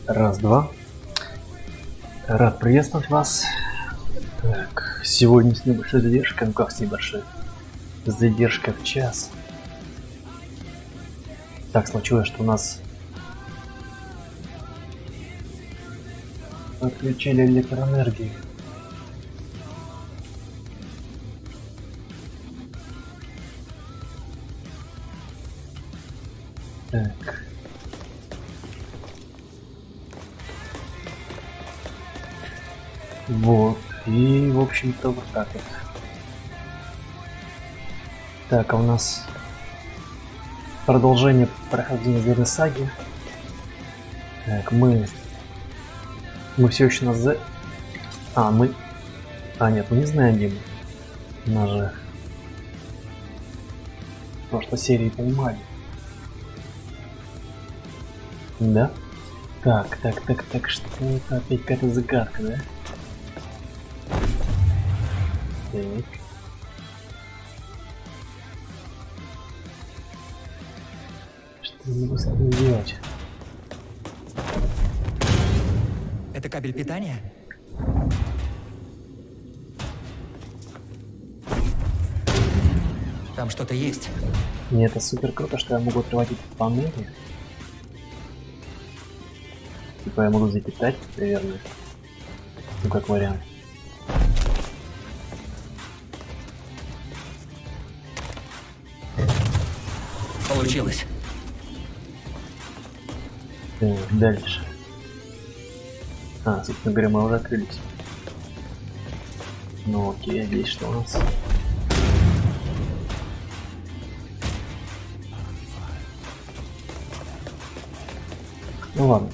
Раз, два. Рад приветствовать вас. Так, сегодня с небольшой задержкой, ну как с небольшой? Задержка в час. Так случилось, что у нас отключили электроэнергию. Так. Вот. И, в общем-то, вот так вот. Так, а у нас продолжение прохождения Звездной саги. Так, мы все еще на З. Нет, мы не знаем, где мы. У нас же в прошлой серии понимали. Да? Так, что это опять какая-то загадка, да? Так. Что я могу с этим делать? Это кабель питания? Там что-то есть. И это супер круто, что я могу открывать эти панели. Типа я могу запитать, наверное. Ну как вариант. Получилось. Так, дальше. Собственно говоря, мы уже открылись. Ну окей, а здесь что у нас? Ну ладно.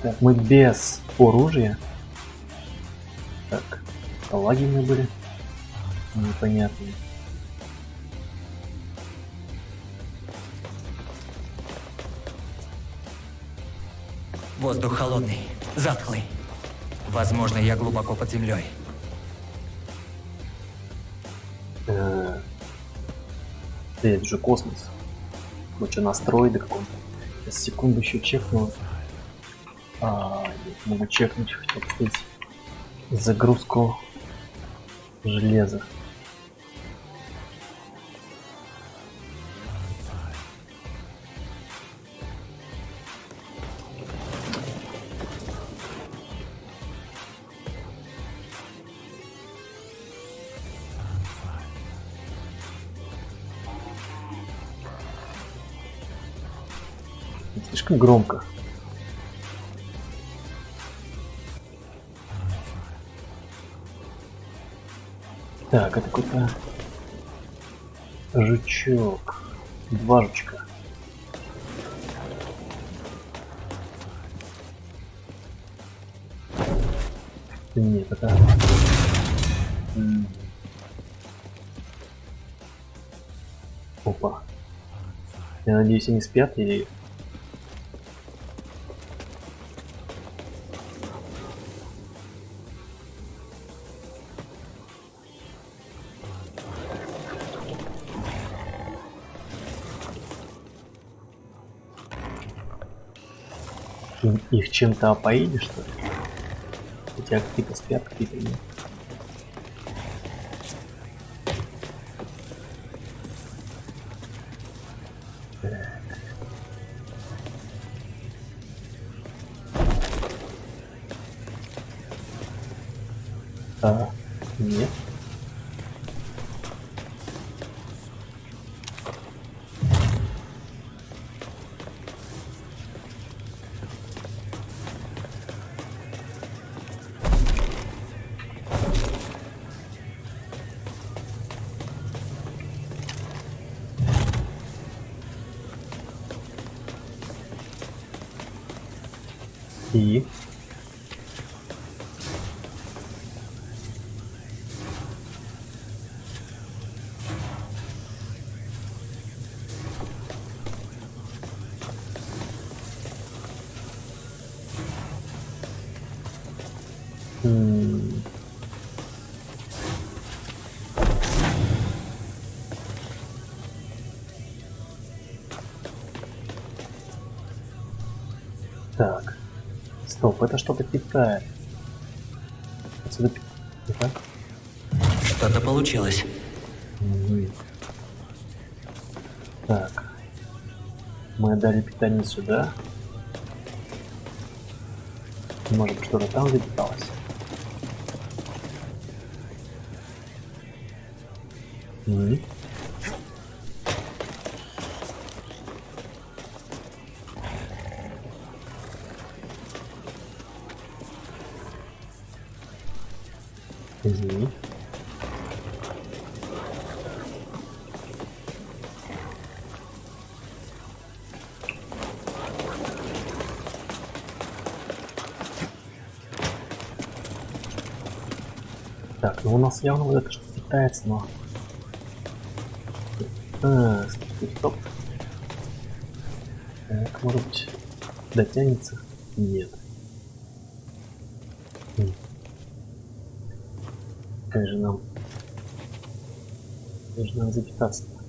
Так, мы без оружия. Так, лаги мы были. Непонятные. Воздух холодный, затхлый. Возможно, я глубоко под землей. Это же космос. Лучше на астероиды каком-то. Сейчас секунду еще чекну. Могу чекнуть, хотел сказать, загрузку железа. слишком громко. Так, это какой-то жучок. Два жучка. Нет, это... Опа. Я надеюсь, они спят или... Их чем-то опоили, что ли? Хотя какие-то спят, какие-то нет. Нет. И... Так. Стоп, это что-то питает. Отсюда... Так? Что-то получилось. Так. Мы отдали питание сюда. Может быть, что-то там запиталось. Извини. Так, ну у нас явно вот это что питается, но... Стоп. Так, может быть, дотянется? Нет. Как же нам запитаться-то?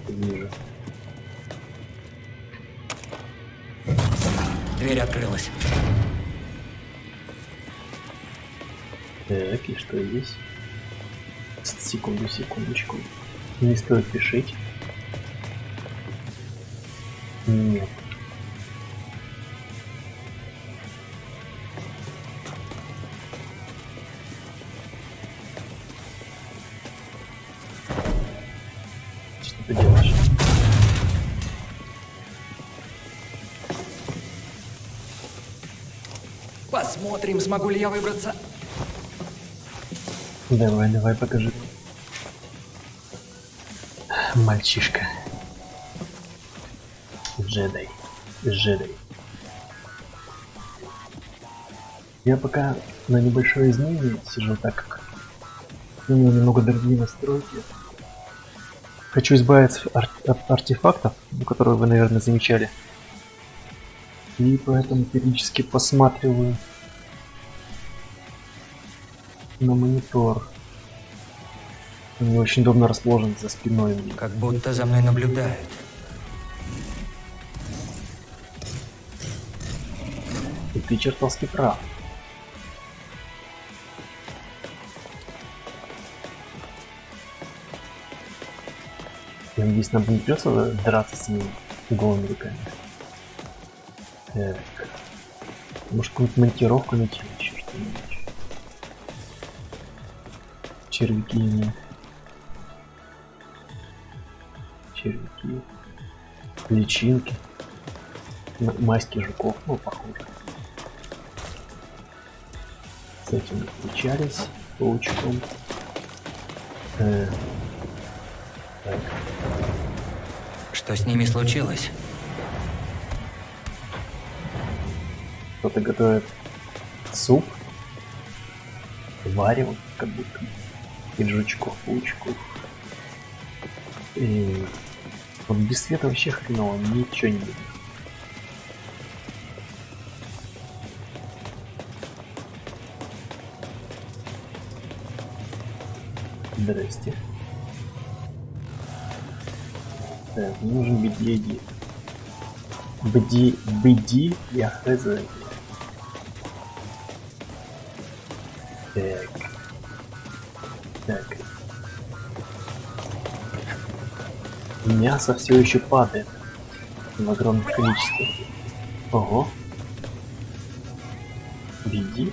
Вижу. Дверь открылась. Так, и что здесь? Секундочку. Не стоит спешить. Нет. Что ты делаешь? Посмотрим, смогу ли я выбраться. Давай, покажи. Мальчишка. Джедай. Я пока на небольшой измене сижу, так как у меня немного дорогие настройки. Хочу избавиться от артефактов, которые вы, наверное, замечали. И поэтому периодически посматриваю на монитор. Он не очень удобно расположен за спиной. Как будто за мной наблюдают. И ты чертовски прав. Я надеюсь, нам не придется драться с ним голыми руками. Так. Может, какую-нибудь монтировку найти, еще что-нибудь. Червяки ему. червяки, личинки, маски жуков, ну, похоже. С этим встречались паучком. Так. Что с ними случилось? Кто-то готовит суп, варево, как будто, из жучков, паучков. И вот без света вообще хреново, ничего не видно. Здрасте. Так, мне нужен беди. Беди, я хз. Так. Так. Мясо все еще падает в огромном количестве. Ого. Беди?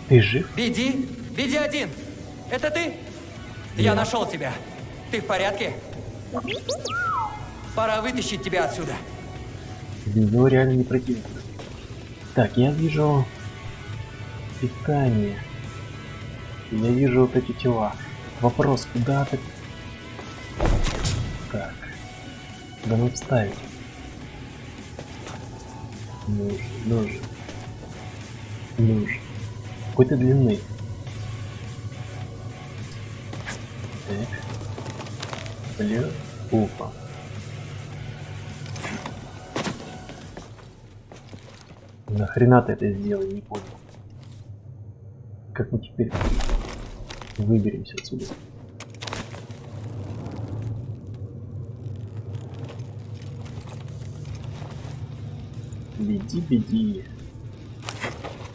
Ты жив? Беди! Беди один! Это ты? Я нашел тебя. Ты в порядке? Пора вытащить тебя отсюда. Без него реально не пройти. Так, я вижу питание. Я вижу вот эти тела. Вопрос, куда ты... Так. Да ну вставить. Нужен. Какой-то длины. Так. Бля. Опа. Нахрена ты это сделал, не понял. Как мы теперь выберемся отсюда? Беди.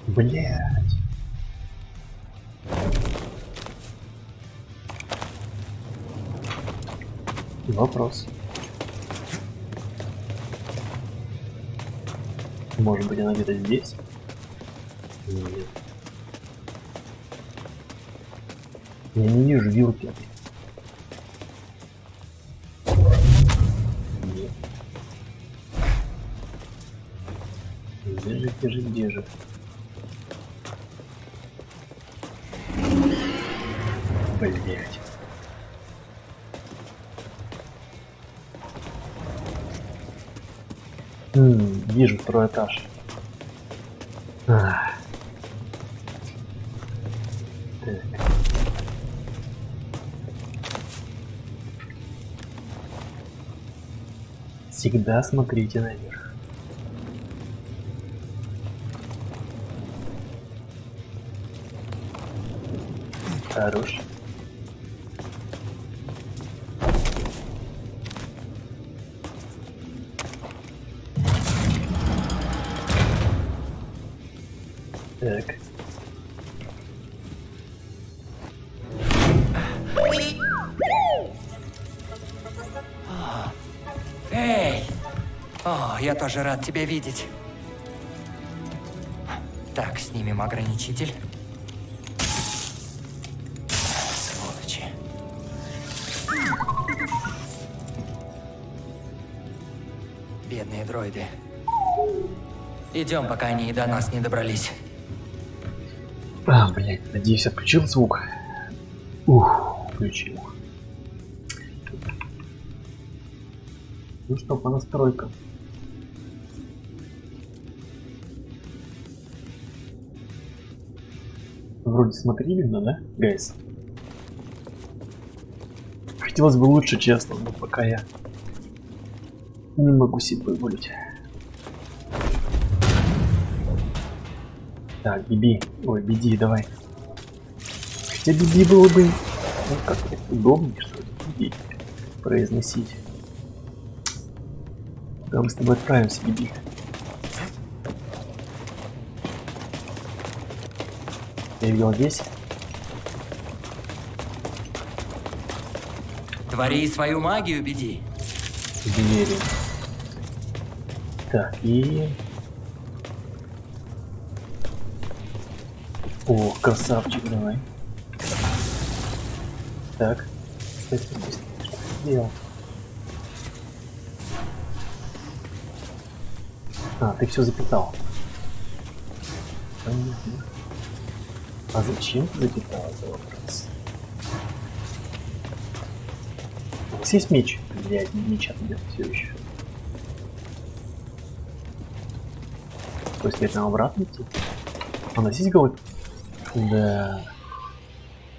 Блять. Вопрос. Может быть, она где-то здесь? Нет. Я не вижу вилки. Нет. Где же? Блять. Вижу второй этаж. Так. Всегда смотрите наверх. Хорош. Так. Эй! О, я тоже рад тебя видеть. Так, снимем ограничитель. Сволочи. Бедные дроиды. Идем, пока они и до нас не добрались. Блять, надеюсь, отключил звук. Включил. Ну что, по настройкам. Вроде смотрибельно, да, гайс? Хотелось бы лучше, честно, но пока я не могу себе позволить. Так, беди, давай. Хотя беди было бы, ну, как-то удобнее, что ли, беди произносить. Куда мы с тобой отправимся, беди? Я видел здесь. Твори свою магию, беди. Двери. Так, и... О, красавчик, давай. Так. Кстати, что ты сделал? А, ты все запитал. Понятно. А зачем ты запитал, это вопрос? У вас есть меч? Блядь, меч отбил все еще. То есть нам обратно идти? А у нас есть голод? Да.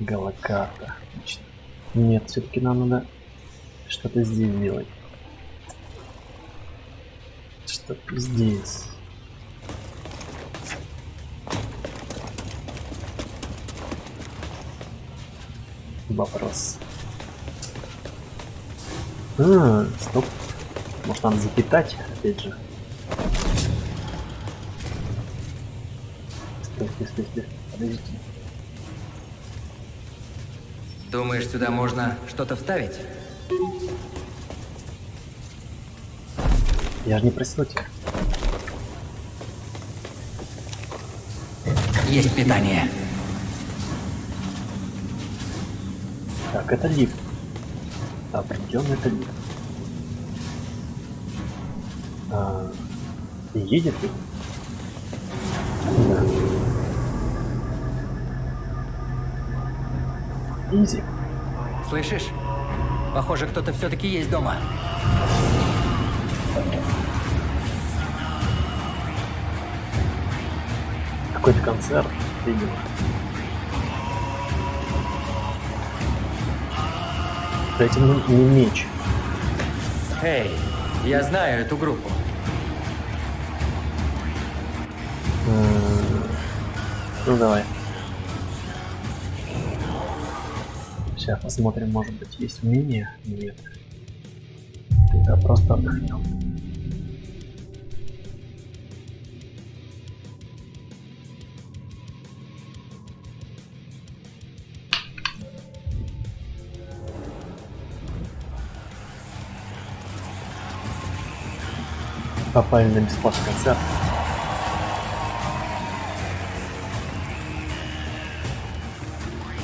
Голокарта. Отлично. Нет, все-таки нам надо что-то здесь делать. Что-то здесь. Вопрос. Стоп. Может надо запитать, опять же. Стой, подождите. Думаешь, сюда можно что-то вставить? Я же не просил тебя. Есть питание. Так, это лифт. Определенно это лифт. Едет ли? Да. Изи. Слышишь? Похоже, кто-то все-таки есть дома. Какой-то концерт, видимо. Дайте мне меч. Эй, я знаю эту группу. Ну давай. Сейчас посмотрим, может быть есть умение. Нет. Тогда просто отдохнем. Попали на бесплатный концерт.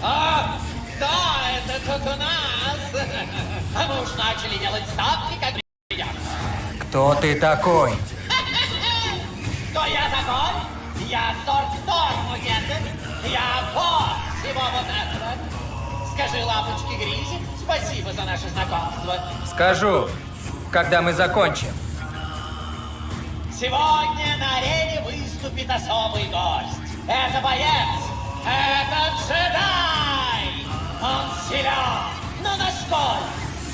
А, да, это тут у нас. А мы уж начали делать ставки, как придет. Кто ты такой? Кто я такой? Я Сорт-Торм, детка. Я босс всего вот этого. Скажи лапочке Гризе спасибо за наше знакомство. Скажу, когда мы закончим. Сегодня на арене выступит особый гость. Это боец. Это джедай. Он силен. Но насколько?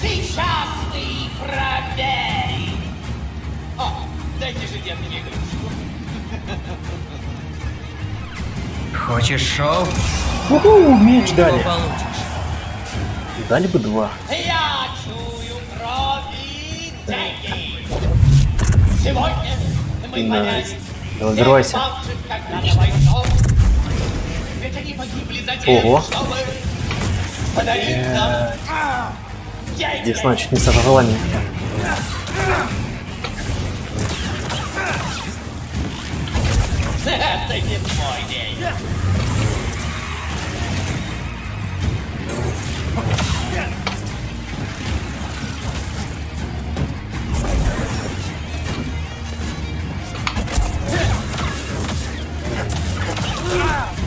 Сейчас ты проверишь. О, дайте же детке мне игрушку. Хочешь шоу? Меч Его дали. получишь. Дали бы 2. Я чую кровь и деньги. Сегодня мы Найс. помянем Давай, всех взрывайся. павших когда-то бойцов. Ведь они погибли за тем, Ого. чтобы подарить нам деньги. Здесь значит не сожрала меня. Это не твой день.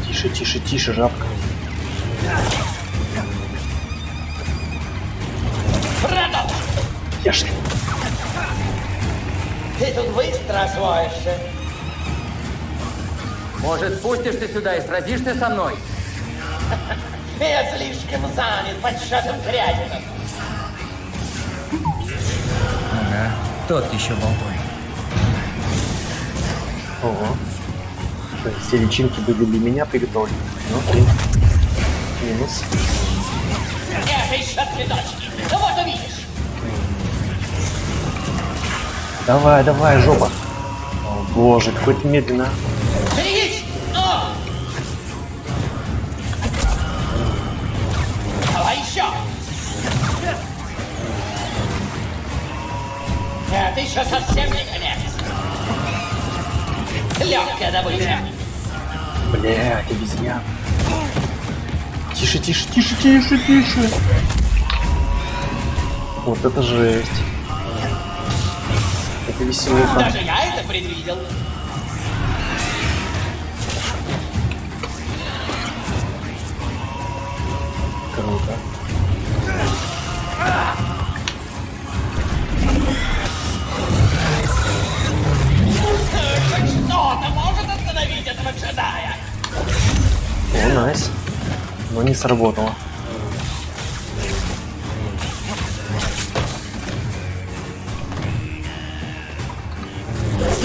Тише, тише, тише, жабка. Продолжи. Ешь. Ты тут быстро освоишься. Может, спустишься сюда и сразишься со мной? Я слишком занят подсчетом крядинок. Ага, тот еще болтой. Ого. То есть все личинки были для меня приготовлены. Ну окей. Минус. Это еще цветочки. Ну вот увидишь. Давай, давай, жопа. О боже, какой ты медленно. Берегись! О! Давай еще! Это еще совсем не конец. Легкая добыча. Блять, обезьян. Тише, тише, тише, тише, тише. Вот это жесть. Это веселуха. Даже я это предвидел. Круто. Хоть что-то может остановить этого джедая? О, найс. Но не сработало.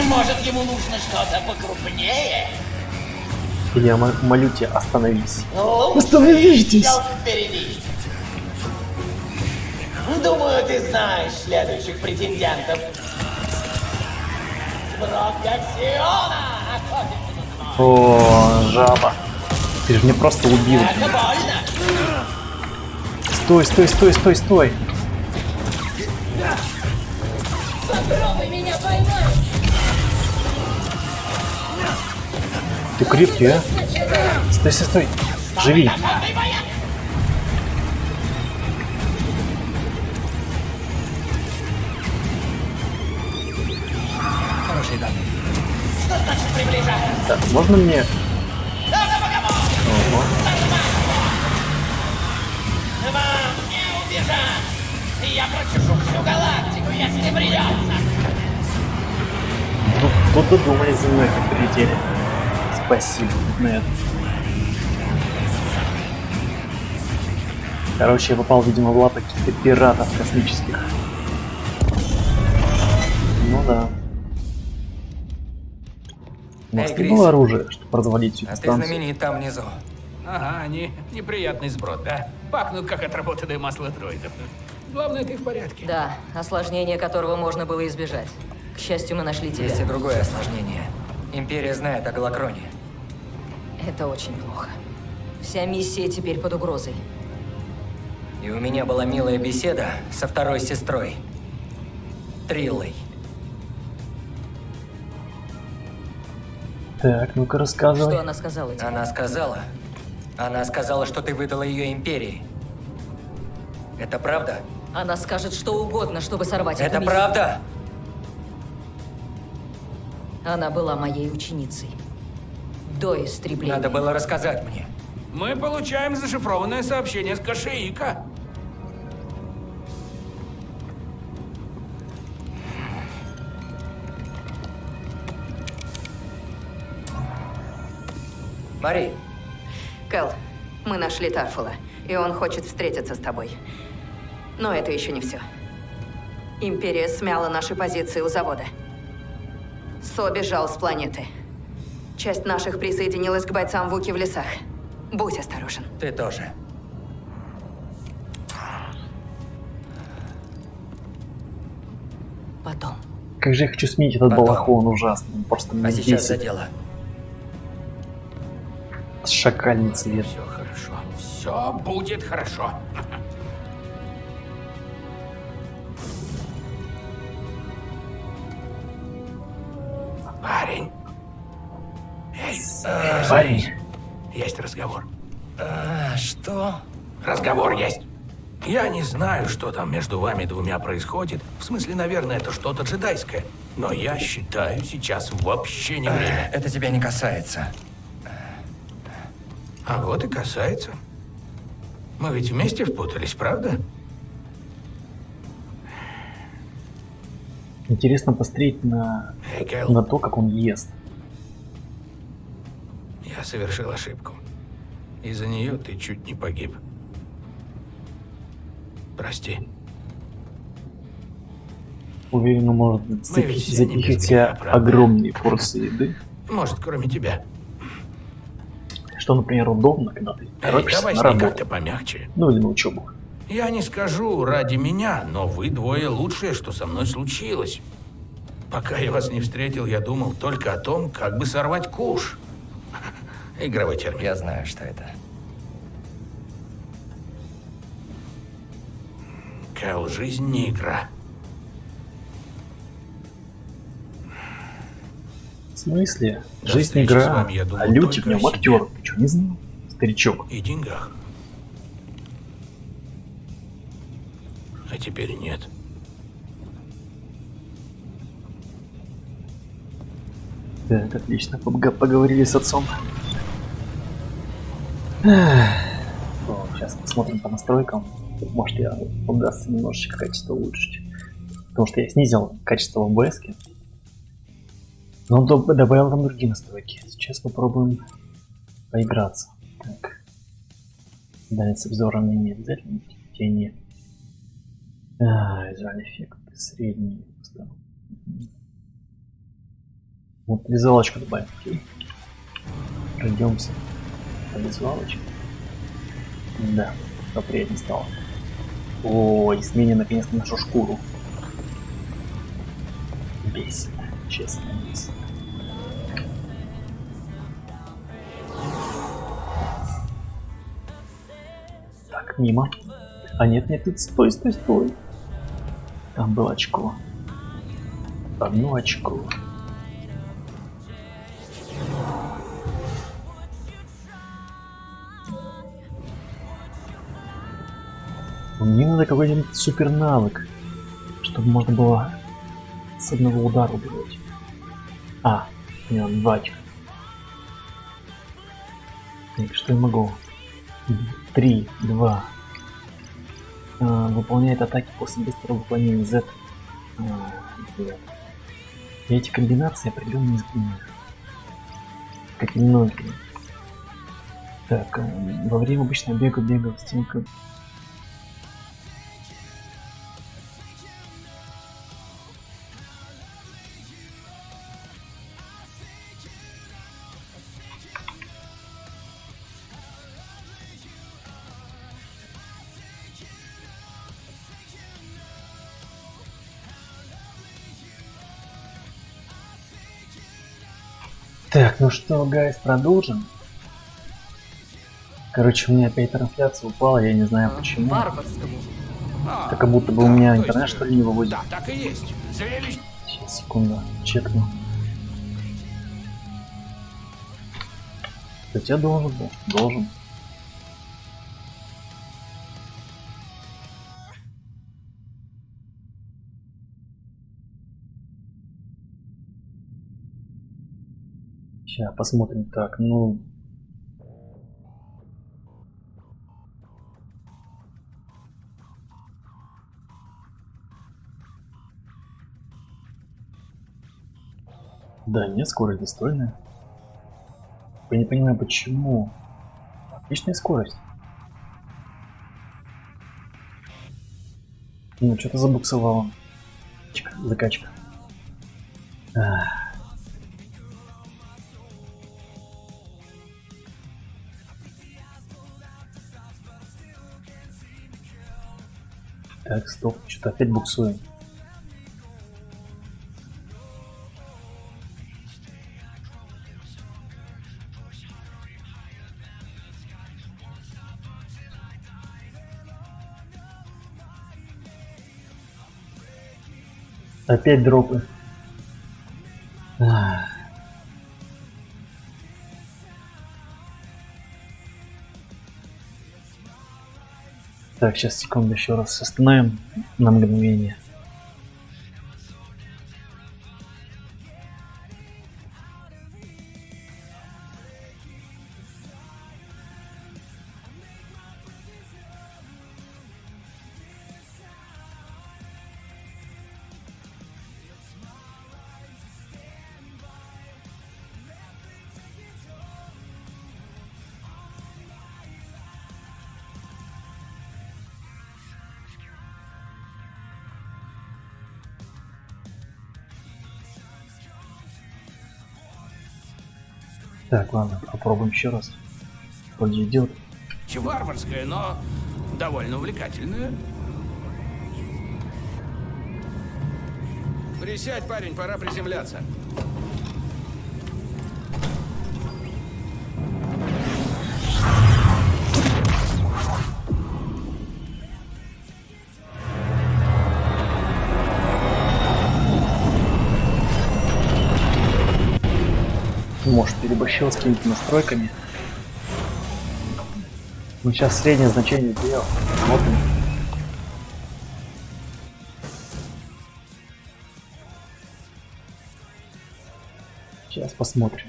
Может, ему нужно что-то покрупнее? Я молю тебя, остановись. Лучше Остановитесь! всё впереди. Думаю, ты знаешь следующих претендентов. Брок Гаксиона охотится за мной. О, жаба. Ты же меня просто убил. Это больно. Стой, стой, стой, стой, стой. Попробуй меня поймать! Ты крепкий, а? Стой, стой, стой. Живи. Ты моя. Хорошие данные. Что значит приближаться? Так, можно мне... Даже богомол! Ого. Вам не убежать! Я прочешу всю галактику, если придется! Ну, тут додумались за мной, как прилетели. Спасибо, Нед. Короче, я попал, видимо, в лапы каких-то пиратов космических. Ну да. У нас Эй, не Грис. было оружия, чтобы развалить всю А эту ты станцию. знаменит там внизу. Ага, они неприятный сброд, да? Пахнут, как отработанное масло дроидов. Главное, ты в порядке. Да, осложнение которого можно было избежать. К счастью, мы нашли тебя. Есть и другое осложнение. Империя знает о Галакроне. Это очень плохо. Вся миссия теперь под угрозой. И у меня была милая беседа со второй сестрой. Триллой. Так, ну-ка Что рассказывай. она сказала тебе? Она сказала, что ты выдала ее Империи. Это правда? Она скажет что угодно, чтобы сорвать эту Это миссию. правда? Она была моей ученицей. До истребления. Надо было рассказать мне. Мы получаем зашифрованное сообщение с Кашеика. Мари, Кэл, мы нашли Тарфула, и он хочет встретиться с тобой. Но это еще не все. Империя смяла наши позиции у завода. Со бежал с планеты. Часть наших присоединилась к бойцам Вуки в лесах. Будь осторожен. ты тоже. Потом. Как же я хочу сменить этот Потом. балахон ужасный. Он просто А меня сейчас за бесит. дело. Шакальный цвет. Все хорошо. Все будет хорошо. Парень. Эй, Парень. есть разговор. А, что? Разговор есть. Я не знаю, что там между вами двумя происходит. В смысле, наверное, это что-то джедайское. Но я считаю, сейчас вообще не время. Это тебя не касается. А вот и касается. Мы ведь вместе впутались, правда? Интересно посмотреть на Эй, Кэл, то, как он ест. я совершил ошибку. Из-за нее ты чуть не погиб. Прости. Уверен, он может ведь все не без запихать греха, себе правда? огромные порции еды. Может, кроме тебя. Что, например, удобно, когда ты Эй, торопишься давай на с ней работу. как-то помягче. Ну или на учебу. Я не скажу ради меня, но вы двое лучшее, что со мной случилось. Пока я вас не встретил, я думал только о том, как бы сорвать куш. Игровой термин. Я знаю, что это. Кэл, жизнь не игра. В смысле? До Жизнь встречи игра, с вами я думал а Лютик в только о нем себе. актер. Ты что, не знал? Старичок. И деньгах. А теперь нет. Так, отлично, поговорили с отцом. Сейчас посмотрим по настройкам. Может, я удастся немножечко качество улучшить. Потому что я снизил качество в OBS. Но добавил там другие настройки. Сейчас попробуем поиграться. Так. Дальность обзора мне не обязательно. Тени. Визуальный эффект. Средний. Вот визуалочку добавим. Окей. Пройдемся по визуалочке. Да, поприятнее стало. О, и сменим наконец-то нашу шкуру. Бесит. Честно, бесит. Так, мимо. А нет, нет, тут стой, стой, стой. Там было очко. Одно очко. Мне надо какой-нибудь супер навык, чтобы можно было с одного удара убивать. Мне надо 2 очка. Так, что я могу? 3, 2. Выполняет атаки после быстрого выполнения Z. И эти комбинации определенно не запоминаю. Как и многие. Так, во время обычного бега стенка. Так, ну что, гайс, продолжим. Короче, у меня опять трансляция упала, я не знаю почему. Варварскому. Это как будто бы у меня интернет, что ли, не выводит. Да, так и есть. Зрелище. Сейчас, секунду, чекну. Хотя должен был, должен. Сейчас посмотрим. Так, ну... Да, нет, скорость достойная. Я не понимаю, почему. Отличная скорость. Ну, что-то забуксовало. Закачка. Так, стоп, что-то опять буксуем. Опять дропы. Так, сейчас, секунду, еще раз остановим на мгновение. Так, ладно, попробуем еще раз. Вроде идет. Варварская, но довольно увлекательная. Присядь, парень, пора приземляться. Может, переборщил с какими-то настройками. Ну, сейчас среднее значение сделал. Смотрим. Сейчас посмотрим.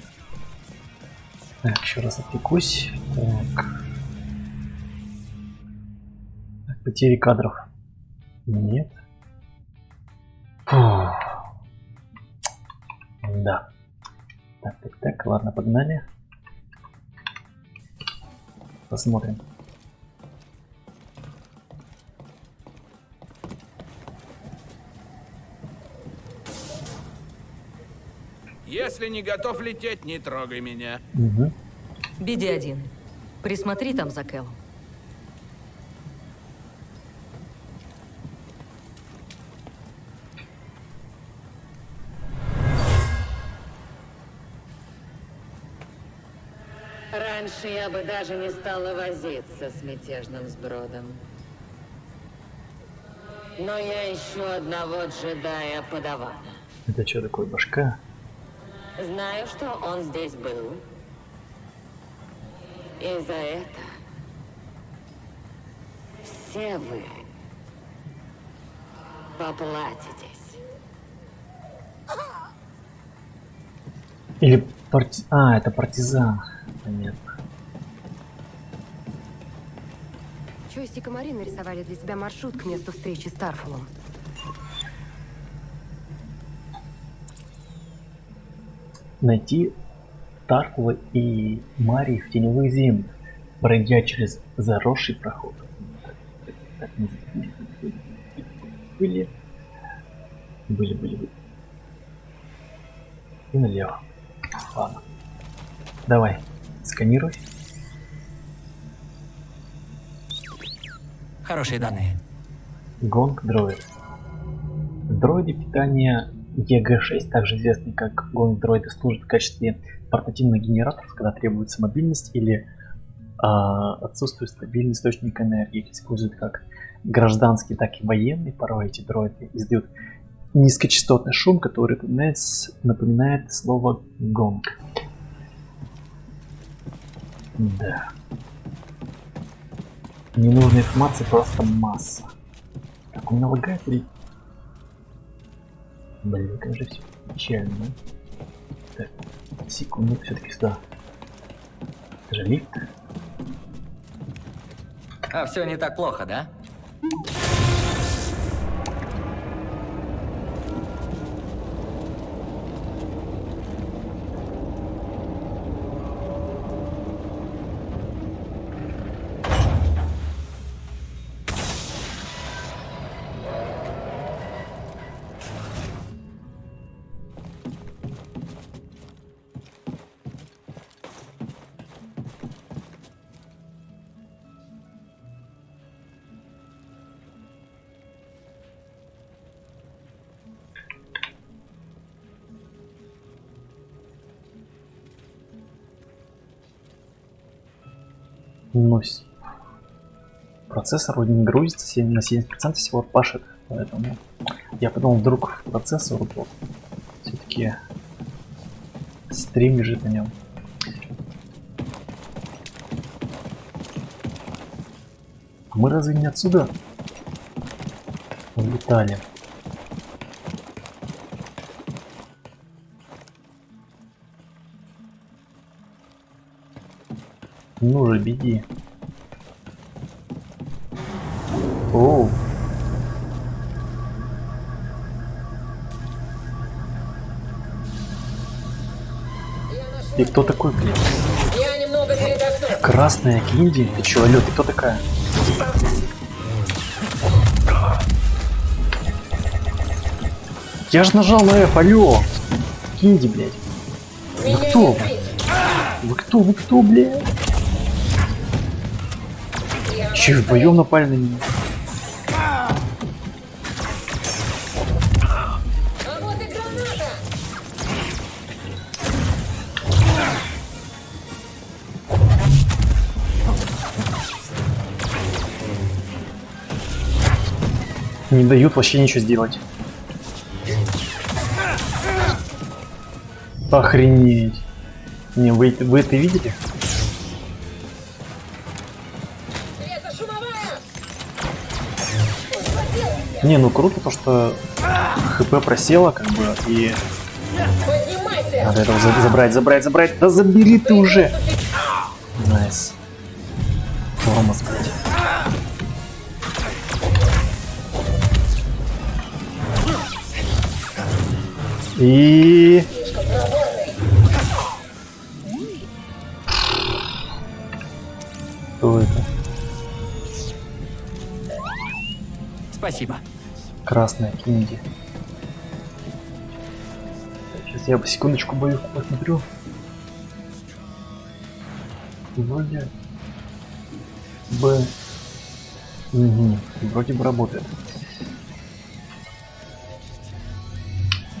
Так, еще раз отвлекусь. Так. Потери кадров. Нет. Фух. Да. Так, ладно, погнали. Посмотрим. Если не готов лететь, не трогай меня. Угу. BD-1. Присмотри там за Кэлом. Раньше я бы даже не стала возиться с мятежным сбродом. Но я ищу одного джедая Падавана. Это что такое, башка? Знаю, что он здесь был. И за это все вы поплатитесь. Или А, это партизан. Понятно. Чойстик и Мари нарисовали для тебя маршрут к месту встречи с Тарфулом. Найти Тарфула и Мари в теневых землях, пройдя через заросший проход. Так, были. И налево. Ладно. Давай, сканируй. Хорошие данные. Гонг дроид. Дроиды питания ЕГ-6, также известные как гонг-дроиды, служат в качестве портативных генераторов, когда требуется мобильность или отсутствует стабильный источник энергии. Их используют как гражданские, так и военные. Порой эти дроиды издают низкочастотный шум, который напоминает слово гонг. Да. Ненужной информации просто масса. Так, у меня лагает или... Блин, как же все печально, да? Так, секунду, все-таки сюда. Это же лифт. А все не так плохо, да? Ну, процессор вроде не грузится, на 70% всего пашет, поэтому я подумал, вдруг процессор упал. Все-таки стрим лежит на нем. Мы разве не отсюда улетали? Ну же, беги. Оу. Ты кто такой, блин? Я немного передохну. Красная Кинди? Ты чё, алё, ты кто такая? Я же нажал на F, алё! Кинди, блядь. Вы кто? Вы кто, блядь? Че, вдвоем напали на меня? А вот и граната! Не дают вообще ничего сделать. Охренеть. Не, вы это видели? Это шумовая! Не, ну круто то, что ХП просело, как бы, и Поднимайся! Надо этого забрать. Да забери ты уже. Найс. Тормоз, блядь. И... Что это? Спасибо. Красная Кинди. Сейчас я секундочку боюсь посмотрю. Вроде бы... Угу. Вроде бы работает.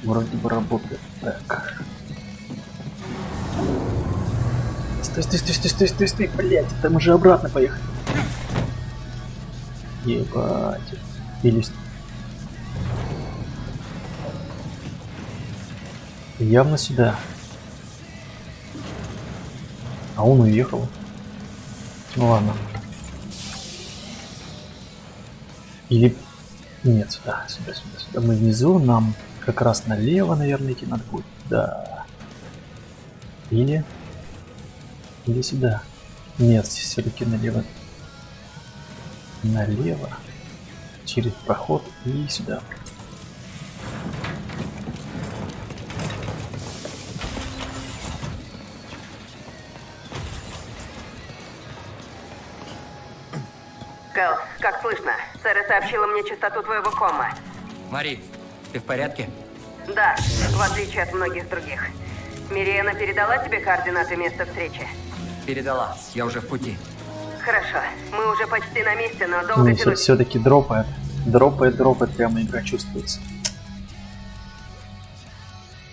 Вроде бы работает. Так. Стой, блять, там уже обратно поехали. Ебать. Или... Явно сюда. А он уехал. Ну ладно. Или... Нет, сюда. Мы внизу, нам как раз налево, наверное, идти надо будет. Да. Или сюда. Нет, все-таки налево. Налево. Через проход и сюда. Кэл, как слышно? Сэра сообщила мне частоту твоего кома. Мари, ты в порядке? Да, в отличие от многих других. Мириэна передала тебе координаты места встречи? Передала. Я уже в пути. Хорошо. Мы уже почти на месте, но долго тянуть... Все-таки дропает. Дропает, прямо игра чувствуется.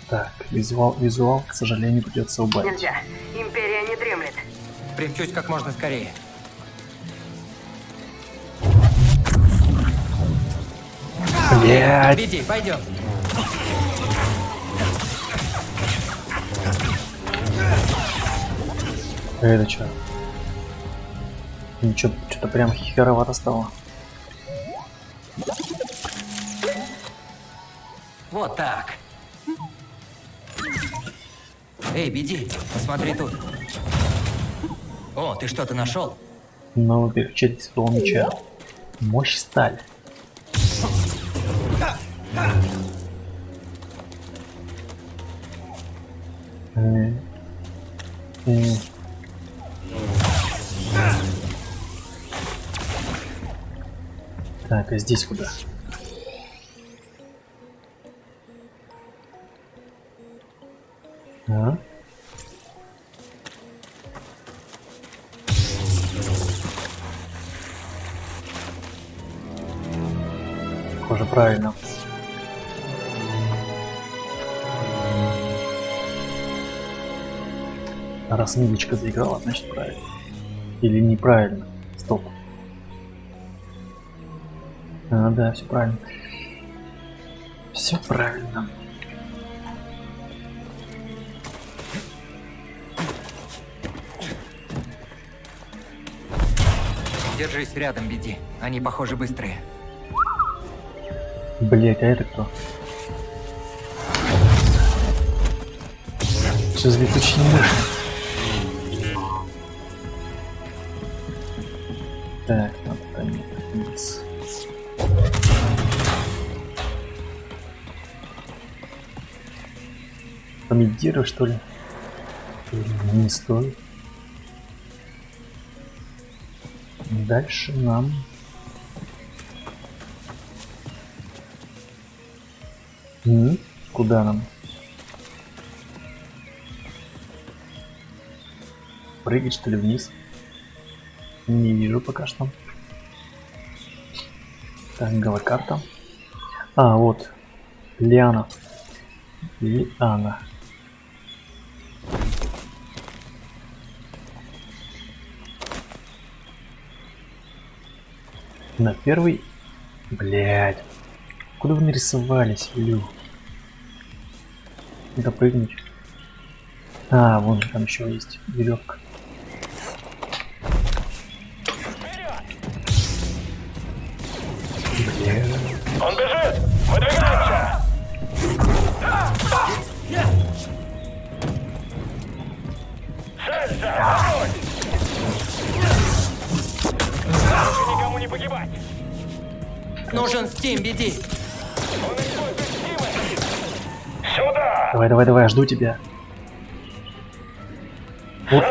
Так, визуал, к сожалению, придется убавить. Нельзя. Империя не дремлет. Примчусь как можно скорее. Блять. Иди, пойдем. Это что? Ничего, что-то прям херовато стало. Вот так. Эй, Биди, посмотри тут. О, ты что-то нашел? Новый переключатель святого меча. Мощь сталь. Так, а здесь куда? А? Похоже, правильно. Раз милочка заиграла, значит правильно. Или неправильно. Стоп. А, да, все правильно. Все правильно. Держись рядом, Биди. Они, похоже, быстрые. Блять, а это кто? Все за летучие мыши. Так, надо понять вниз. Помедитировать, что ли? Не стоит. Дальше нам... Куда нам? Прыгать, что ли, вниз? Не вижу пока что. Так, галокарта. А, вот. Лиана. Лиана. На первый... Блядь. Куда вы нарисовались, Лю? Куда прыгнуть? А, вон там еще есть веревка. Он бежит! Выдвигаемся! нужен Steam, беди. Давай, давай, давай, я жду тебя. Вот.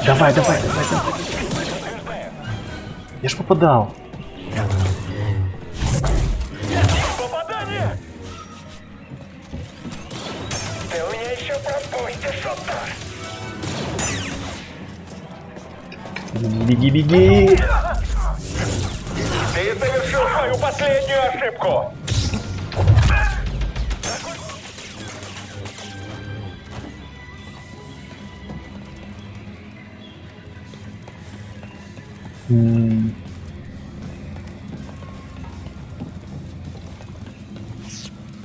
Давай, давай, давай, давай. Я ж попадал. Попадание! Ты у меня еще пропустишь, шутка! Беги, беги. Ты совершил свою последнюю ошибку!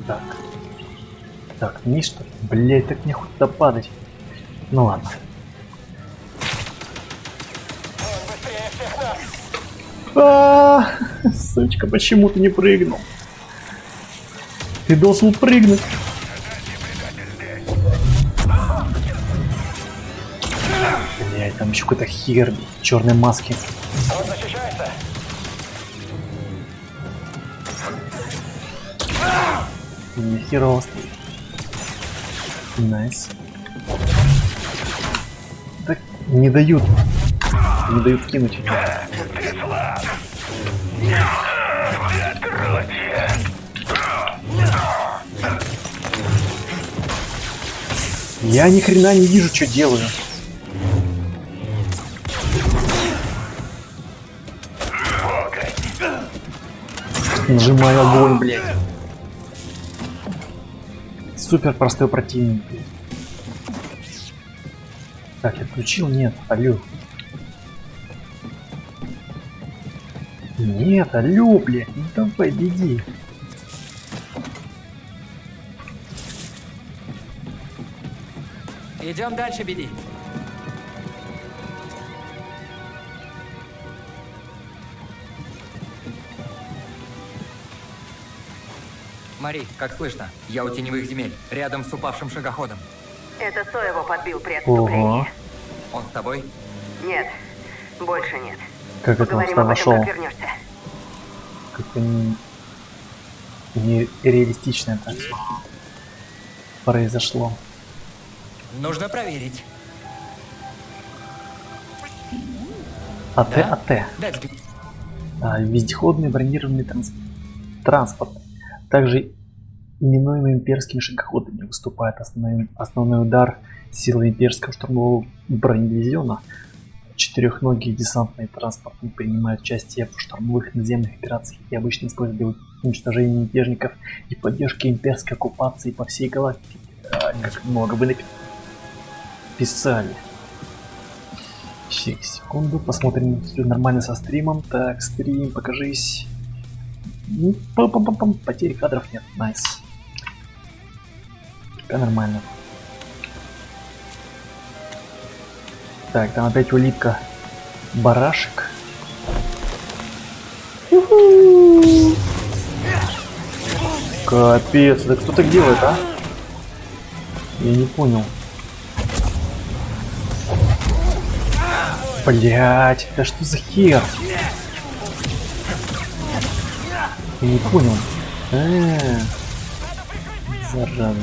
Так. Так, вниз что ли? Блять, так нехуй туда падать. Ну ладно. Сучка, почему ты не прыгнул? Ты должен прыгнуть. Блять, там еще какой-то хер в черной маске. Он защищается! Херово стоит. Найс. Так не дают. Не дают кинуть. Я ни хрена не вижу, что делаю. Нажимаю огонь, блядь. Супер простой противник. Так, я включил? Нет, алло. Нет, алло, блядь, ну давай, беги. Идем дальше, беди. Мари, как слышно? Я у теневых земель, рядом с упавшим шагоходом. Это Со его подбил при Ого. отступлении. Он с тобой? Нет, больше нет. Как это он Поговорим сюда об этом, вошел? как вернешься. Как-то не реалистично это произошло. Нужно проверить. АТ, Да? АТ. Дай взгляд. Вездеходный бронированный транспорт, также именуемый имперскими шагоходами, выступает основной удар силы имперского штурмового бронедивизиона. Четырехногие десантные транспорты принимают участие в штурмовых наземных операциях и обычно используют для уничтожения мятежников и поддержки имперской оккупации по всей галактике. Как много вы написали. Секунду, посмотрим, все нормально со стримом. Так, стрим, покажись. Ну, потери кадров нет, найс. Пока нормально. Так, там опять улитка. Барашек. Капец, да кто так делает, а? Я не понял. Блять, да что за хер? Я не понял. Зараза.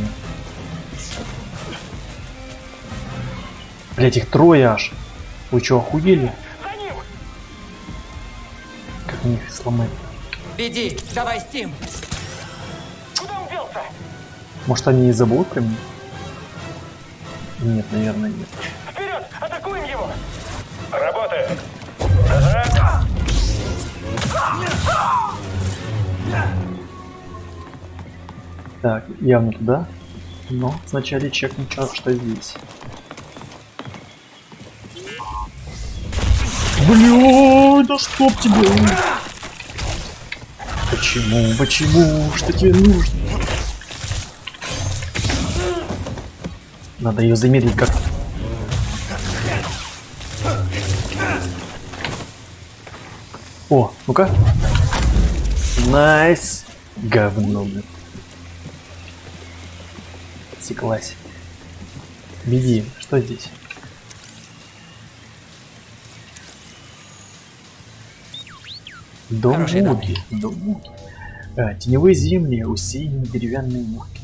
Блять, их трое аж. Вы что, охуели? Как мне их сломать? Беди, давай Steam. Куда он делся? Может они и забудут про меня? Нет, наверное, нет. Вперед! Атакуем его! Работает! Ага. Так, явно туда. Но сначала чекнем, что здесь. Блин, да чтоб тебе! Почему? Почему? Что тебе нужно? Надо ее замедлить как-то. О, ну-ка. Найс. Говно, блин. Отсеклась. Беги. Что здесь? Дом Хорошие Муги. Дом Муги. Теневые земли, усеянные деревянные мурки.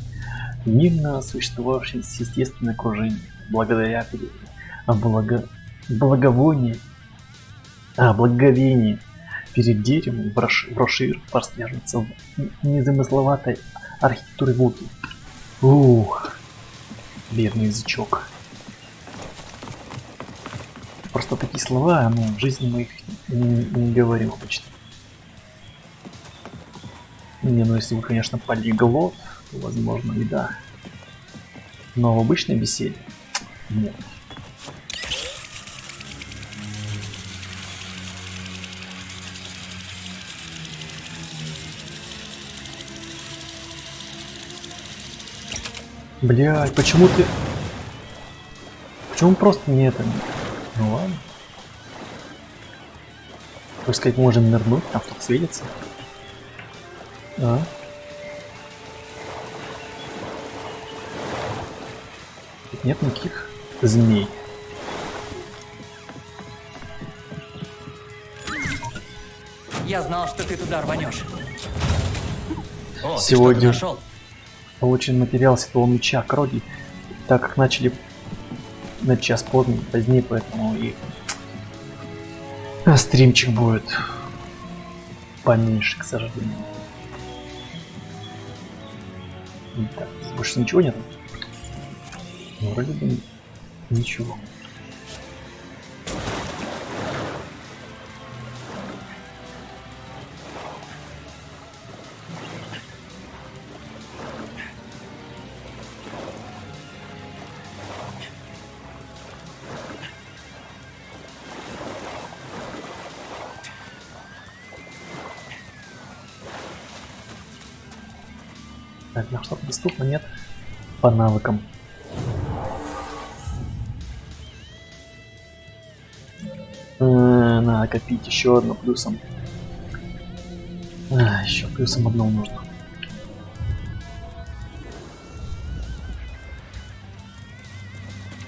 Мирно существовавшие естественное окружение. Благодаря благовению перед деревом брошюр прослеживается в незамысловатой архитектуре Муги. Ух, бедный язычок. Просто такие слова, ну, в жизни мы их не говорим обычно. Не, ну если вы, конечно, полиглот, то возможно и да. Но в обычной беседе нет. Блядь, почему ты... Почему просто не это? Ну ладно. Так сказать, можем нырнуть, там что-то светится. А? Тут нет никаких змей. Я знал, что ты туда рванешь. О, Сегодня ты что-то нашел? получен материал Святого Меча Кроги, так как начали на час позднее, поэтому и стримчик будет поменьше, к сожалению. Так, здесь больше ничего нет? Ну, вроде бы ничего. Так, на что-то доступно нет по навыкам. Надо копить еще одно плюсом. Еще плюсом одно нужно.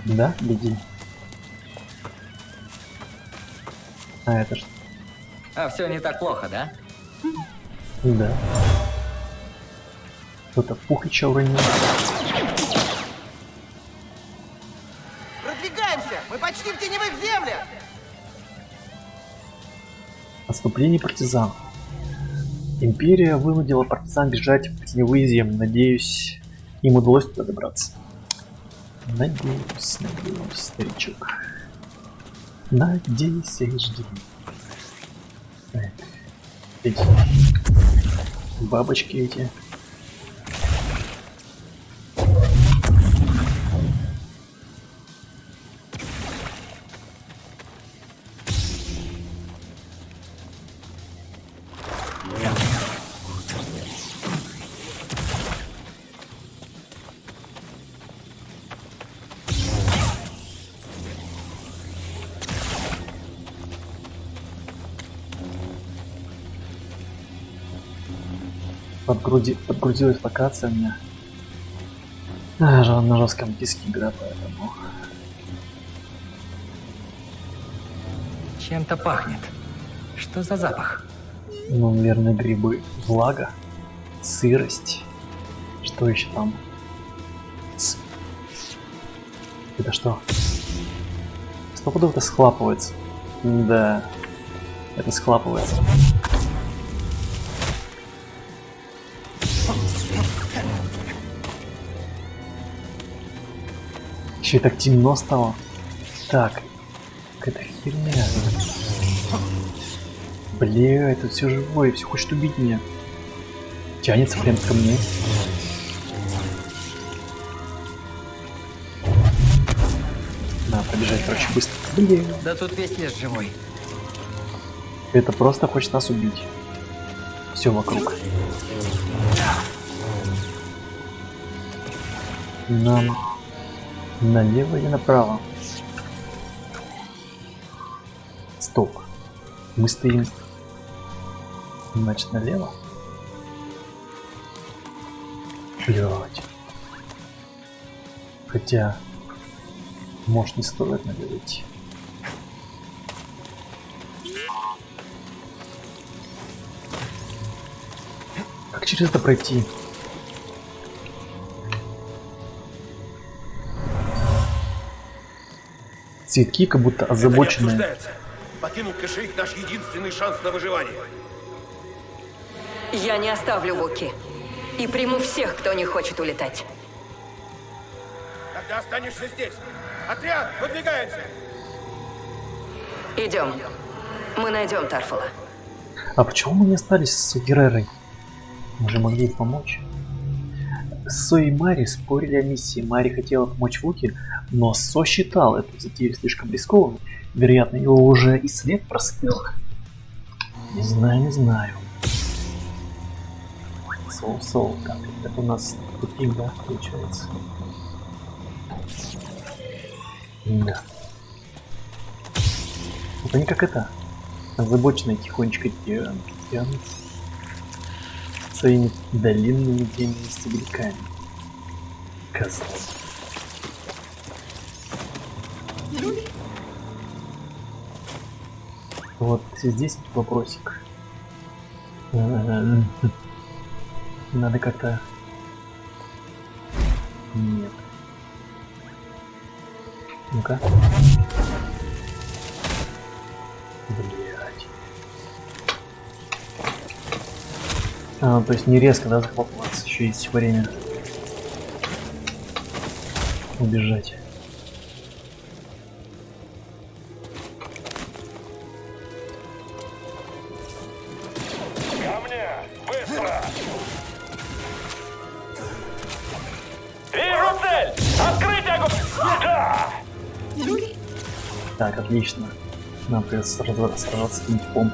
Да, беги. А это что? А все не так плохо, да? Да. Кто-то Пухича уронил. Продвигаемся! Мы почти в теневых землях! Отступление партизан. Империя вынудила партизан бежать в теневые земли. Надеюсь, им удалось туда добраться. Надеюсь, старичок. Надейся и жди. Так. Эти бабочки эти. Подгрузилась локация у меня. На жестком диске игра, поэтому. Чем-то пахнет. Что за запах? Ну, наверное, грибы. Влага. Сырость. Что еще там? Это что? Стопудово это схлапывается. Да. Это схлапывается. Еще и так темно стало. Так. Какая-то херня. Бля, тут все живое, все хочет убить меня. Тянется прям ко мне. Надо пробежать, короче, быстро. Бля. Да тут весь лес живой. Это просто хочет нас убить. Все вокруг. Нам налево или направо? Стоп. Мы стоим. Значит, налево? Блять. Хотя, может, не стоит налево идти. через это пройти? Цветки как будто озабоченные. Покинуть кошелек — наш единственный шанс на выживание. Я не оставлю Вуки. И приму всех, кто не хочет улетать. Тогда останешься здесь. Отряд, выдвигаемся. Идем. Мы найдем Тарфола. А почему мы не остались с Геррерой? Мы же могли ей помочь. Со и Мари спорили о миссии. Мари хотела помочь Вуки, но Со считал эту затею слишком рискованной. Вероятно, его уже и след простыл. Не знаю, не знаю. Соу. Так, это у нас тупик, да, получается? Да. Вот они как это, озабоченные тихонечко тянут своими длинными длинными стебельками. Козлы. Вот здесь вот вопросик. Надо как-то... Нет. Ну-ка. Блять. То есть не резко, да, захлопнуться, еще есть время убежать. Ко мне! Быстро! Вижу цель! Открыть огонь! Да! Так, отлично. Нам придется сражаться с этим типом.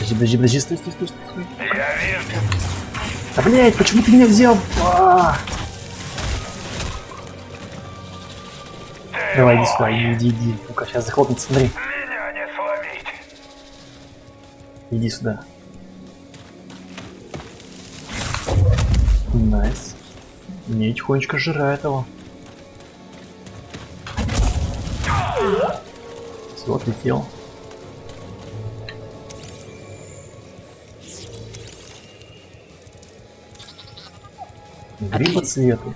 Подожди, стой. Я вижу! Да блять, почему ты меня взял? Давай, иди сюда, иди. Ну-ка, сейчас захлопнется, смотри. Меня не словить! Иди сюда. Найс. Не тихонечко жирает его. Все, отлетел. Грибоцветы.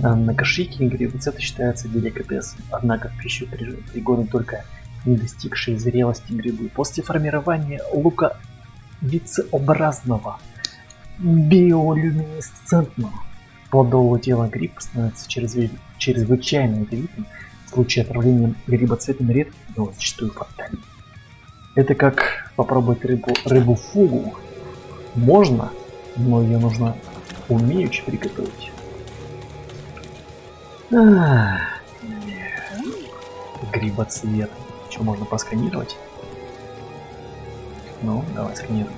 На кошельке грибоцветы считаются деликатесом, однако в пищу пригодны только не достигшие зрелости грибы. После формирования луковицеобразного биолюминесцентного плодового тела гриб становится чрезвычайно ядовитым. В случае отравления грибоцветами редко, но зачастую фатальным. Это как попробовать рыбу-фугу. Можно, но ее нужно умеючи приготовить. Грибоцвет. Что, можно посканировать? Ну, давай сканируем.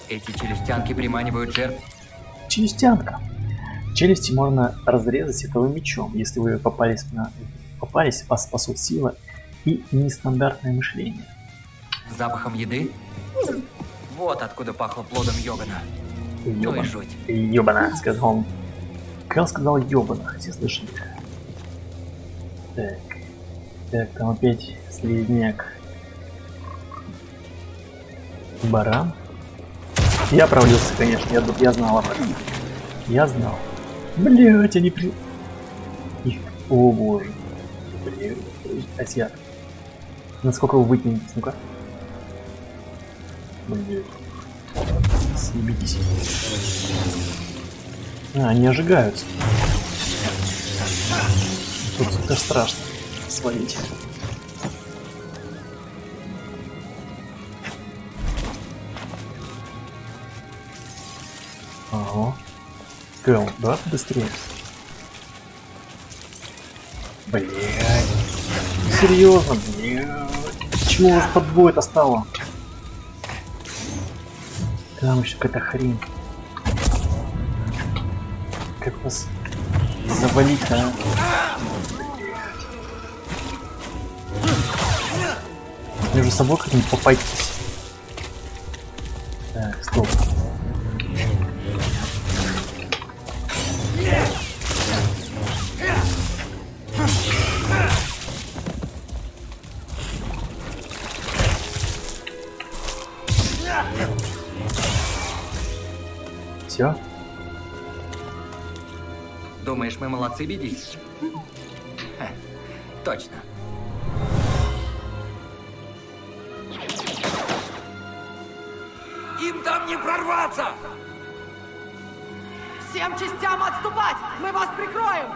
Эти челюстянки приманивают жертв. Челюстянка. Челюсти можно разрезать световым мечом, если вы попались, вас спасут сила и нестандартное мышление. Запахом еды? Вот откуда пахло плодом Йогана. Ну и жуть. Ёбана, сказал он. Кэл сказал ёбана, хотя слышали. Так, там опять слизняк. Баран. Я провалился, конечно, я знал об этом. Я знал. Блять, они при... Их... О боже. Блять, азиат. Насколько вы вытянетесь, ну-ка. Блять. Съебитесь. Они ожигаются. Тут это страшно. Свалить. Ага. Кэл, давай побыстрее. Блять. Серьезно, блять. Почему у вас под двое-то стало? Там еще какая-то хрень. Как вас завалить-то, а? Между собой как-нибудь попайтесь. Так, стоп. Все? Думаешь, мы молодцы, Биги? Ха, точно. Им там не прорваться! Всем частям отступать! Мы вас прикроем!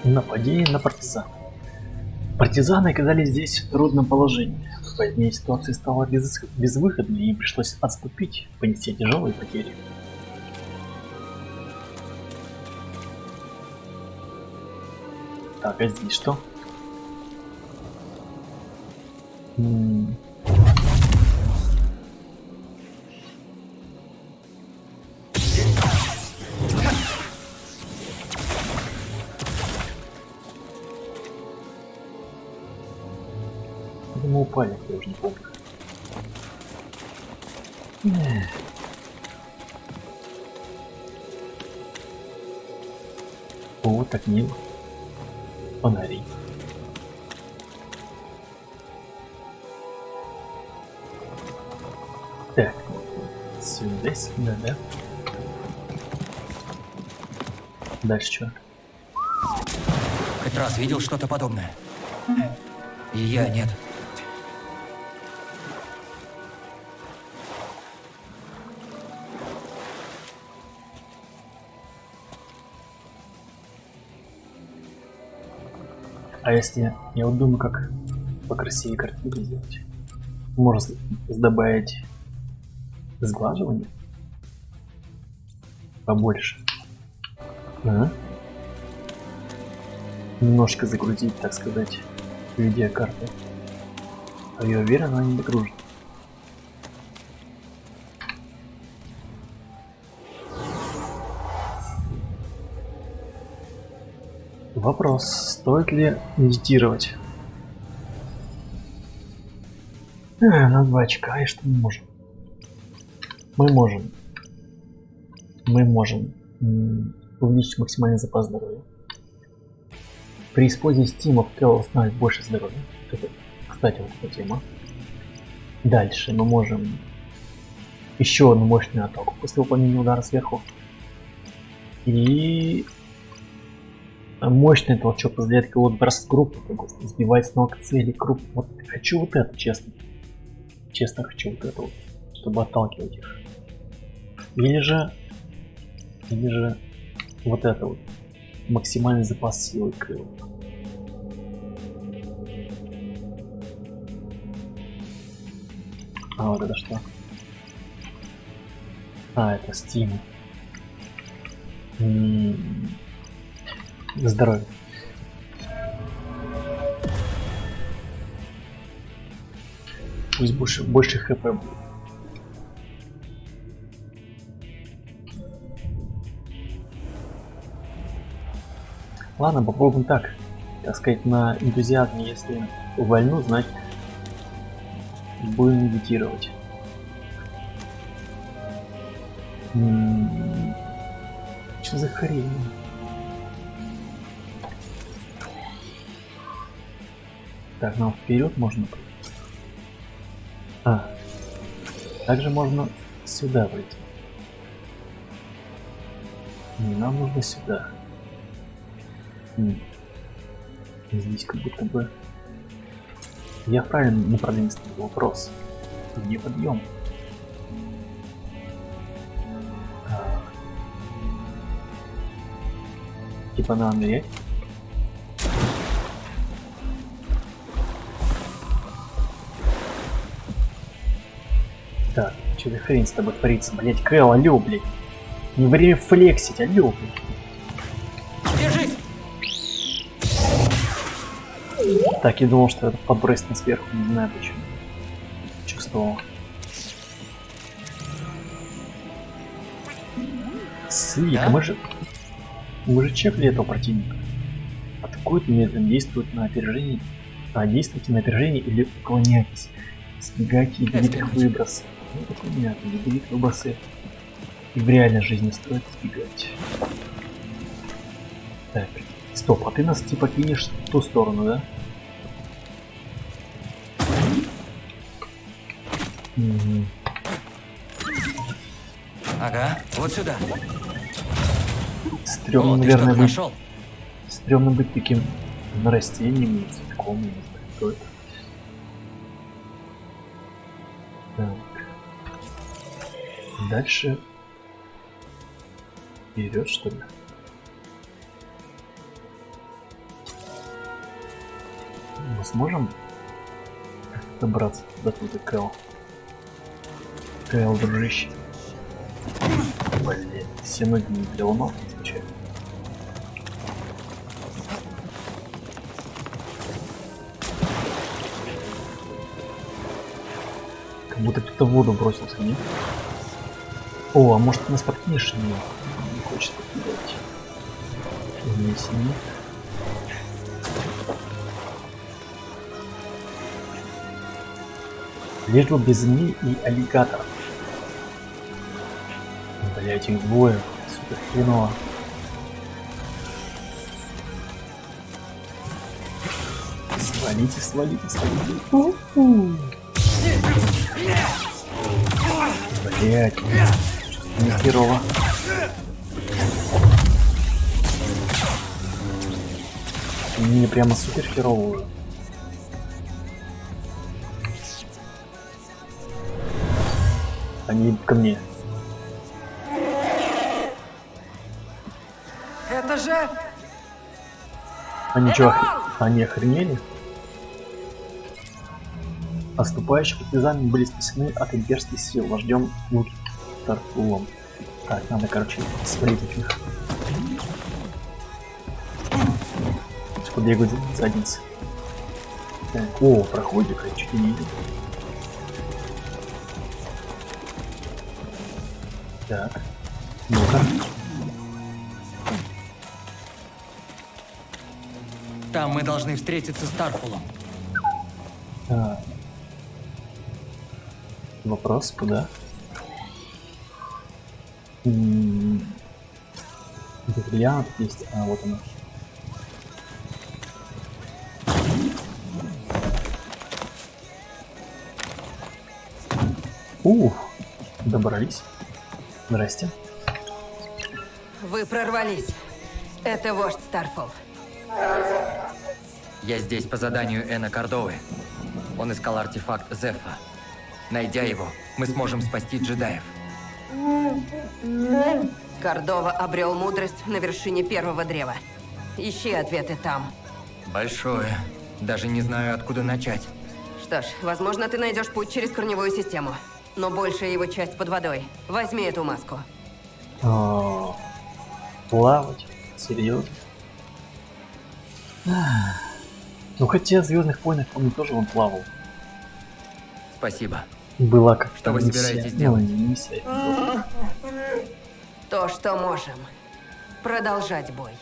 Нападение на партизан. Партизаны оказались здесь в трудном положении. Позднее ситуация стала безвыходной, и им пришлось отступить, понести тяжелые потери. Так, а здесь что? Мы упали, я уже не помню. О, так мило. Фонари. Так, сюда, да? Дальше что? Хоть раз видел что-то подобное? И я нет. А если я вот думаю, как покрасивее картинку сделать? Можно добавить сглаживание побольше. Ага. Немножко загрузить, так сказать, видеокарту. А я уверен, она не загружена. Вопрос, стоит ли медитировать? На 2 очка, и что мы можем? Мы можем увеличить максимальный запас здоровья. При использовании стимов тело восстанавливает больше здоровья. Это, кстати, вот эта тема. Дальше мы можем еще одну мощную атаку после выполнения удара сверху. И мощный толчок позволяет кого-то бросать группу, сбивать с ног цели группу. Вот хочу вот это, честно. Честно хочу вот это вот, чтобы отталкивать их. Или же вот это вот. Максимальный запас силы крыл. А вот это что? А, это стимул. Здоровье. Пусть больше хп будет. Ладно, попробуем так. Так сказать, на энтузиазме, если увольну, значит будем медитировать. Что за хрень? Так, нам вперед можно. А, также можно сюда выйти. Нам нужно сюда. Здесь как будто бы я в правильном направлении ставил вопрос. Где подъем? Типа надо нырять? Так, что за хрень с тобой творится, блять, Кэл, алё, блять. Не время флексить, алё, блять. Держись! Так, я думал, что это подбросит на сверху, не знаю почему. Чувствовал. Свик, Да? мы же чекали этого противника. Атакует медленно, действует на опережение. Действуйте на опережение или уклоняйтесь. Избегайте ядовитых выбросов. Ну, это понятно, ядовитые выбросы и в реальной жизни стоит избегать. Так, стоп, а ты нас типа кинешь в ту сторону, да? Мгм. Ага, вот сюда. Стрёмно, О, ты наверное, что-то быть... нашел? Стрёмно быть таким растением или цветком, я не знаю, кто это. Так. Дальше... Вперед, что ли? Мы сможем добраться туда, Кэл? Кэл, дружище. Блин, все ноги не для лунов не случайно. Как будто кто-то в воду бросился, нет? О, а может нас подкинешь? Не хочет подкидывать. Если нет. Лишь бы без змей и аллигаторов. Блять, их двое. Супер хреново. Свалите, свалите, свалите. Блять, не херово. Мне прямо супер херово уже. Они идут ко мне. Это же... Они чё, они охренели? Отступающие партизаны были спасены от имперских сил вождем Тарфулом. Так, надо, короче, свалить от них. Куда я задница? Так, о, проходик, я чуть не видел. Так, ну-ка. Там мы должны встретиться с Тарфулом. Так. Вопрос, куда? Бриллиант есть, а вот она. Добрались. Здрасте. Вы прорвались. Это вождь Старфол. Я здесь по заданию Эна Кордовы. Он искал артефакт Зефа. Найдя его, мы сможем спасти джедаев. Кордова обрел мудрость на вершине первого древа. Ищи ответы там. Большое. Даже не знаю, откуда начать. Что ж, возможно, ты найдешь путь через корневую систему. Но большая его часть под водой. Возьми эту маску. Плавать? Серьезно? Ну хотя в Звездных войнах, помню, тоже он плавал. Спасибо. Была как-то Что вы миссия. собираетесь делать? Ну, не миссия. То, что можем. Продолжать бой.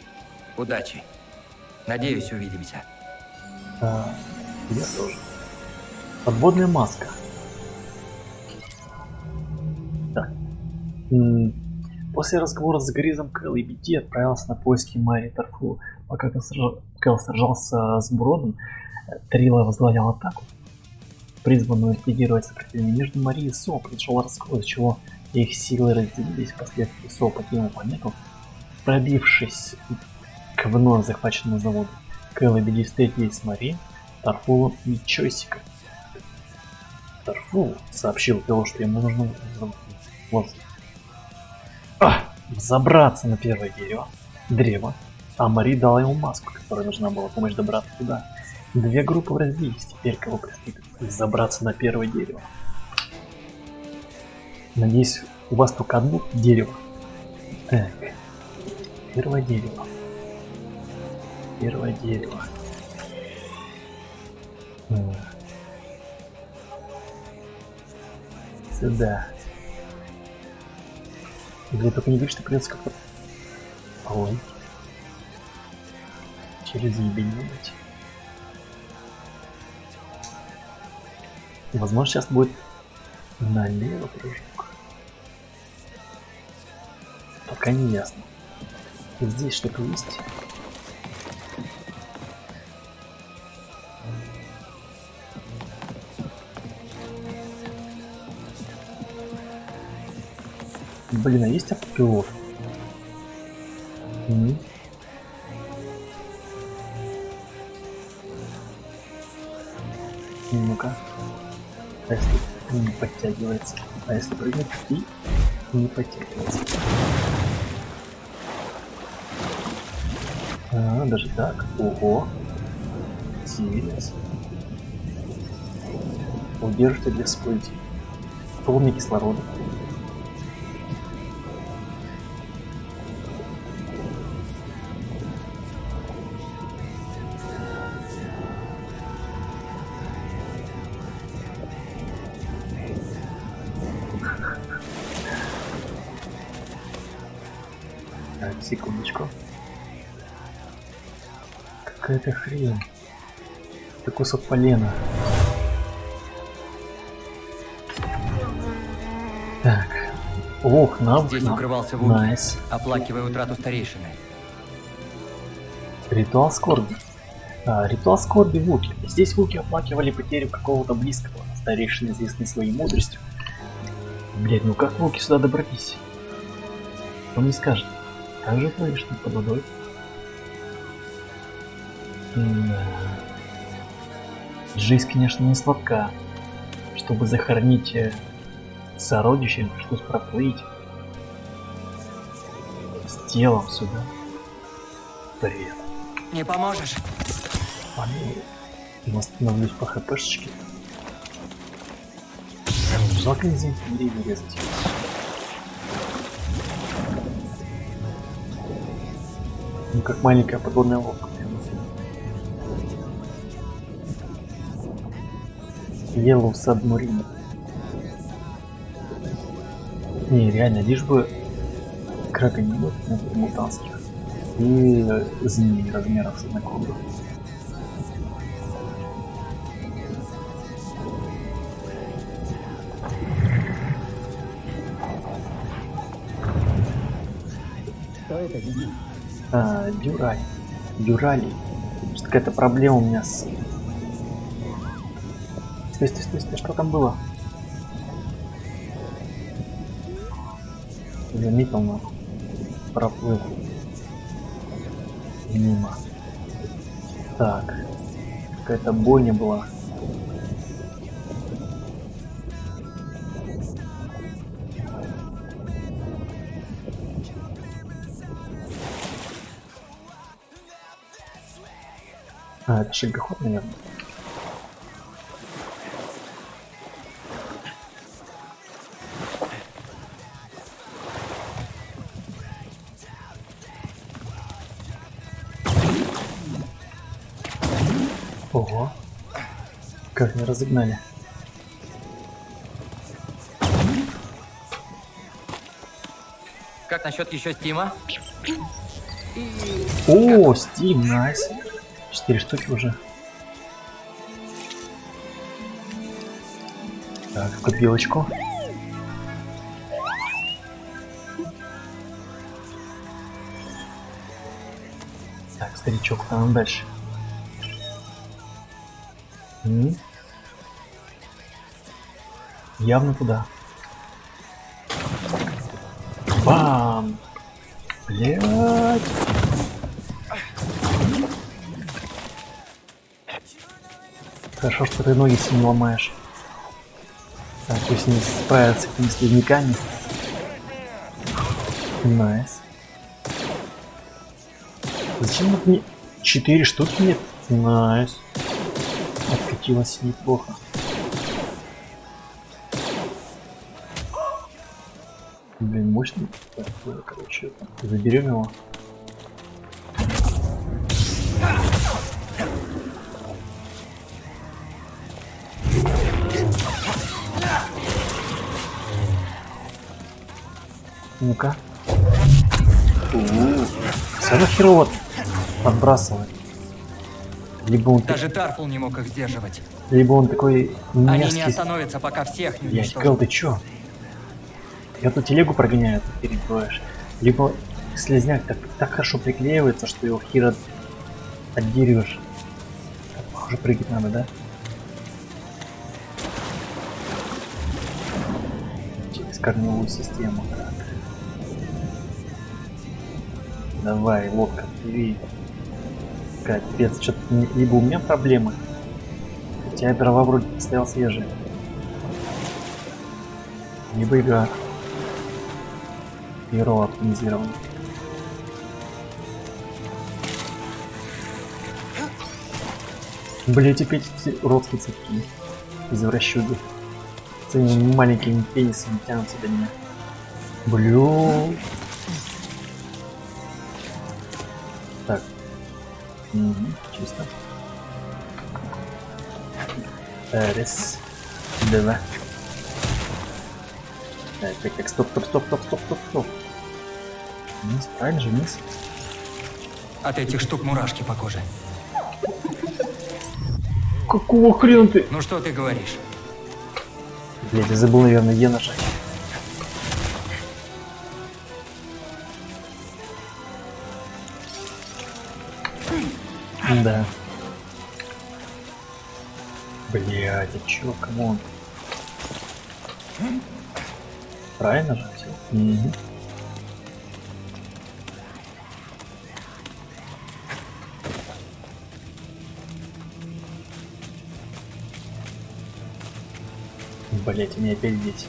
Удачи. Надеюсь, увидимся. Я тоже. Подводная маска. Так. После разговора с Гризом, Кэл и Бити отправился на поиски Марии Тарфула. Пока Кэл сражался с Броном, Трила возглавлял атаку, призванную ликвидировать сопротивление. Между Марией и Со произошел раскол, из чего их силы разделились. Впоследствии Со покинул планету, пробившись к вновь захваченному заводу. Кэл и Бити встретились с Марией, Тарфулом и Чойсиком. Тарфул сообщил Кэлу, что ему нужно забраться на первое древо, а Мари дала ему маску, которая нужна была помочь добраться туда. Две группы разделились, теперь кого предстоит забраться на первое дерево. Надеюсь, у вас только одно дерево. Так, первое дерево. Первое дерево. Сюда. Блин, только не видишь, что придется как-то... Ой. Через ебенуть. Возможно, сейчас будет налево прыжок. Пока не ясно. Здесь что-то есть. Блин, а есть автопилот? Ну-ка. А если не подтягивается? А если прыгнуть и не подтягивается? А, даже так. Ого. Интересно. Удержите для всплытия. Полный кислорода. Так, секундочку. Какая-то хрень. Это кусок полена. Так. Ох, навык. Здесь укрывался Вуки, Найс. оплакивая утрату старейшины. Ритуал скорби. Ритуал скорби Вуки. Здесь Вуки оплакивали потерю какого-то близкого. Старейшины известны своей мудростью. Блять, ну как Вуки сюда добрались? Он не скажет. Как же старейшина под водой? Жизнь, конечно, не сладка. Чтобы захоронить сородичей, пришлось проплыть с телом сюда. Бред. Не поможешь? Восстановлюсь по хпшечке. Жалко нельзя время резать. Ну как маленькая подводная лодка. Yellow Submarine. Не, реально, лишь бы краконидов мутанских и змей размеров с анаконду. Что это, видишь? Дюрали. Какая-то проблема у меня с... Стой, что там было? Заметил, но проплыл мимо. Так, какая-то бойня была. Это шагоход, наверное. Ого, как не разогнали. Как насчет еще Стима? О, Steam, найс. 4 штуки уже. Так, в копилочку. Так, старичок, там дальше. Явно туда. Бам! Блять! Хорошо, что ты ноги себе не ломаешь. Так, пусть не справятся с этими слизняками. Найс. Зачем вот мне 4 штуки нет? Найс. Откатилось неплохо. Блин, мощный. Так, короче, заберем его. Ну-ка. Все херово подбрасывает. Либо он Даже Тарфул не мог их сдерживать. либо он такой Они мерзкий. не остановятся, пока всех не Блять, Кэл, уничтожат. ты чё? Я тут телегу прогоняю, ты перебиваешь. Либо слезняк так хорошо приклеивается, что его хера отдерешь. Похоже, прыгать надо, да? Через корневую систему. Так. Давай, лодка, плыви. Капец, что-то либо у меня проблемы, хотя дрова вроде стоял свежие. Либо игра. Перо оптимизировано. Блять, опять эти уродские цветки. Извращуги. С этими маленькими пенисами тянутся до меня. Блю. Так. Угу, чисто. Раз. Два. Так, стоп. Вниз, правильно же, вниз. От этих штук мурашки по коже. Какого хрена ты? Ну что ты говоришь? Блять, я забыл, наверное, Е нажать. Да. Блять, а чё, камон? Правильно же все? Угу. Блять, они опять здесь.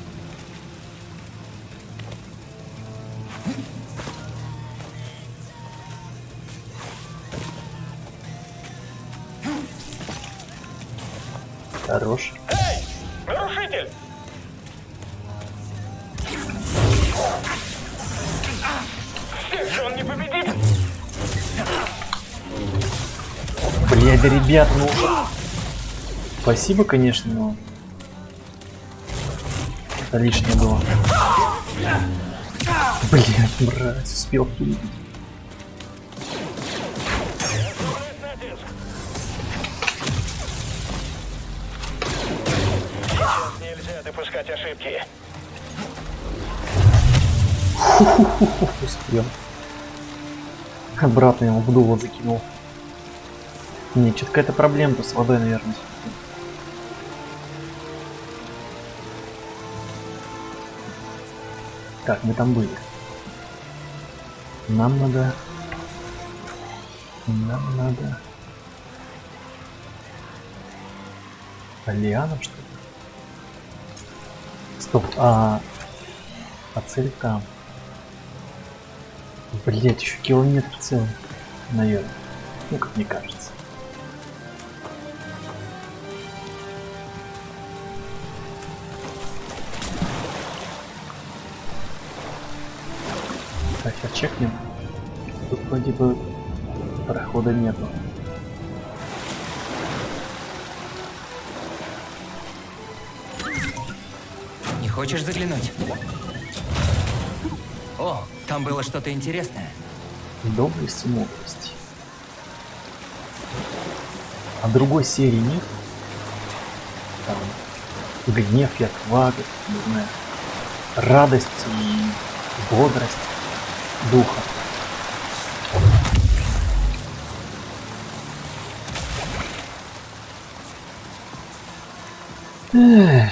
Хорош. Нарушитель! Всех же он не победит! Блядь, да ребят, ну уже. Спасибо, конечно, но это лишнее было. Блядь, мразь, успел перебить. Нельзя допускать ошибки. Успел. Обратно ему в дуло закинул. Не, что-то какая-то проблема с водой, наверное. Так, мы там были. Нам надо... По лианам, что ли? Стоп, а цель там. Блять, еще километр целый, наверное. Ну, как мне кажется. Так, сейчас чекнем. Тут вроде бы прохода нету. Не хочешь заглянуть? О, там было что-то интересное. Доблесть и мудрость. А другой серии нет? Там гнев и отвага, не знаю, радость и бодрость духа.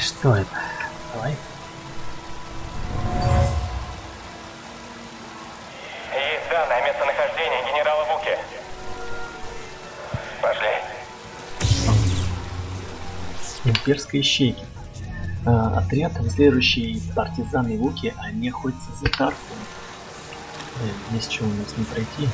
Что это? Давай. Есть данные о местонахождении генерала Вуки. Пошли. Имперской ищейки. Отряд, следующий партизаны Вуки, они охотятся за Тарфом. Есть что у нас не пройти.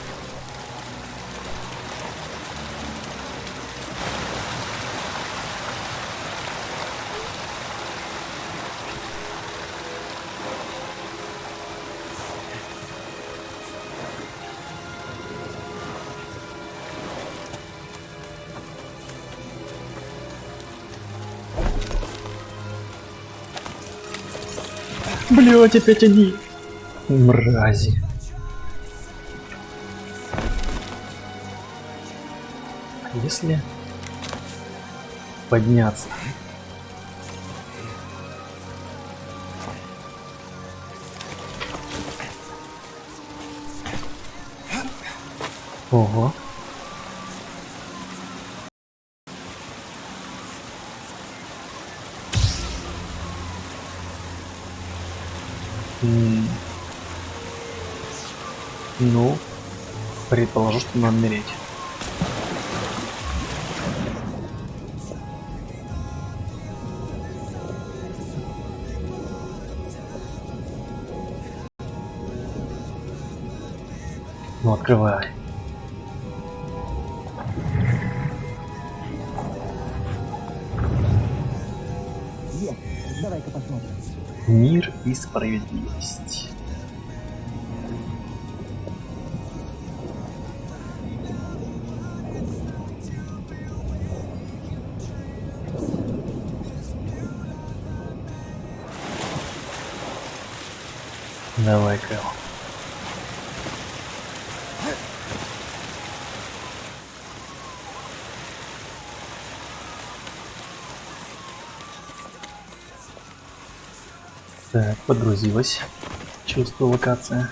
Блять, опять они. Мрази. Если подняться. Ого. Ну, Предположу, что надо мереть. Ну, открывай. Давай-ка посмотрим. Мир и справедливость. Давай, Кэл. Так, подгрузилась. Чувствую локация.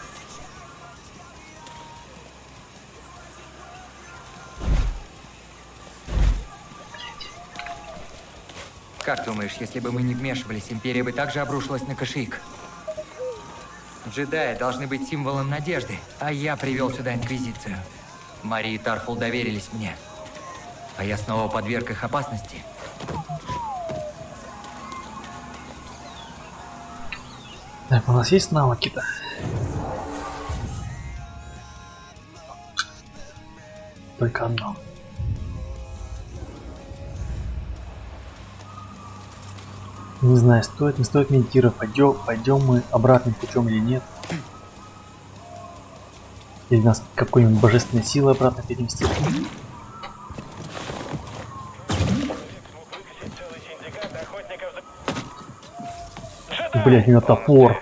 Как думаешь, если бы мы не вмешивались, Империя бы также обрушилась на Кашиик? Джедаи должны быть символом надежды, а я привел сюда Инквизицию. Мари и Тарфул доверились мне, а я снова подверг их опасности. Так, у нас есть навыки-то? Только одно. Не знаю, стоит, не стоит медитировать, пойдем мы обратным путем или нет. Или нас какой-нибудь божественной силой обратно переместит. Блять, у меня топор.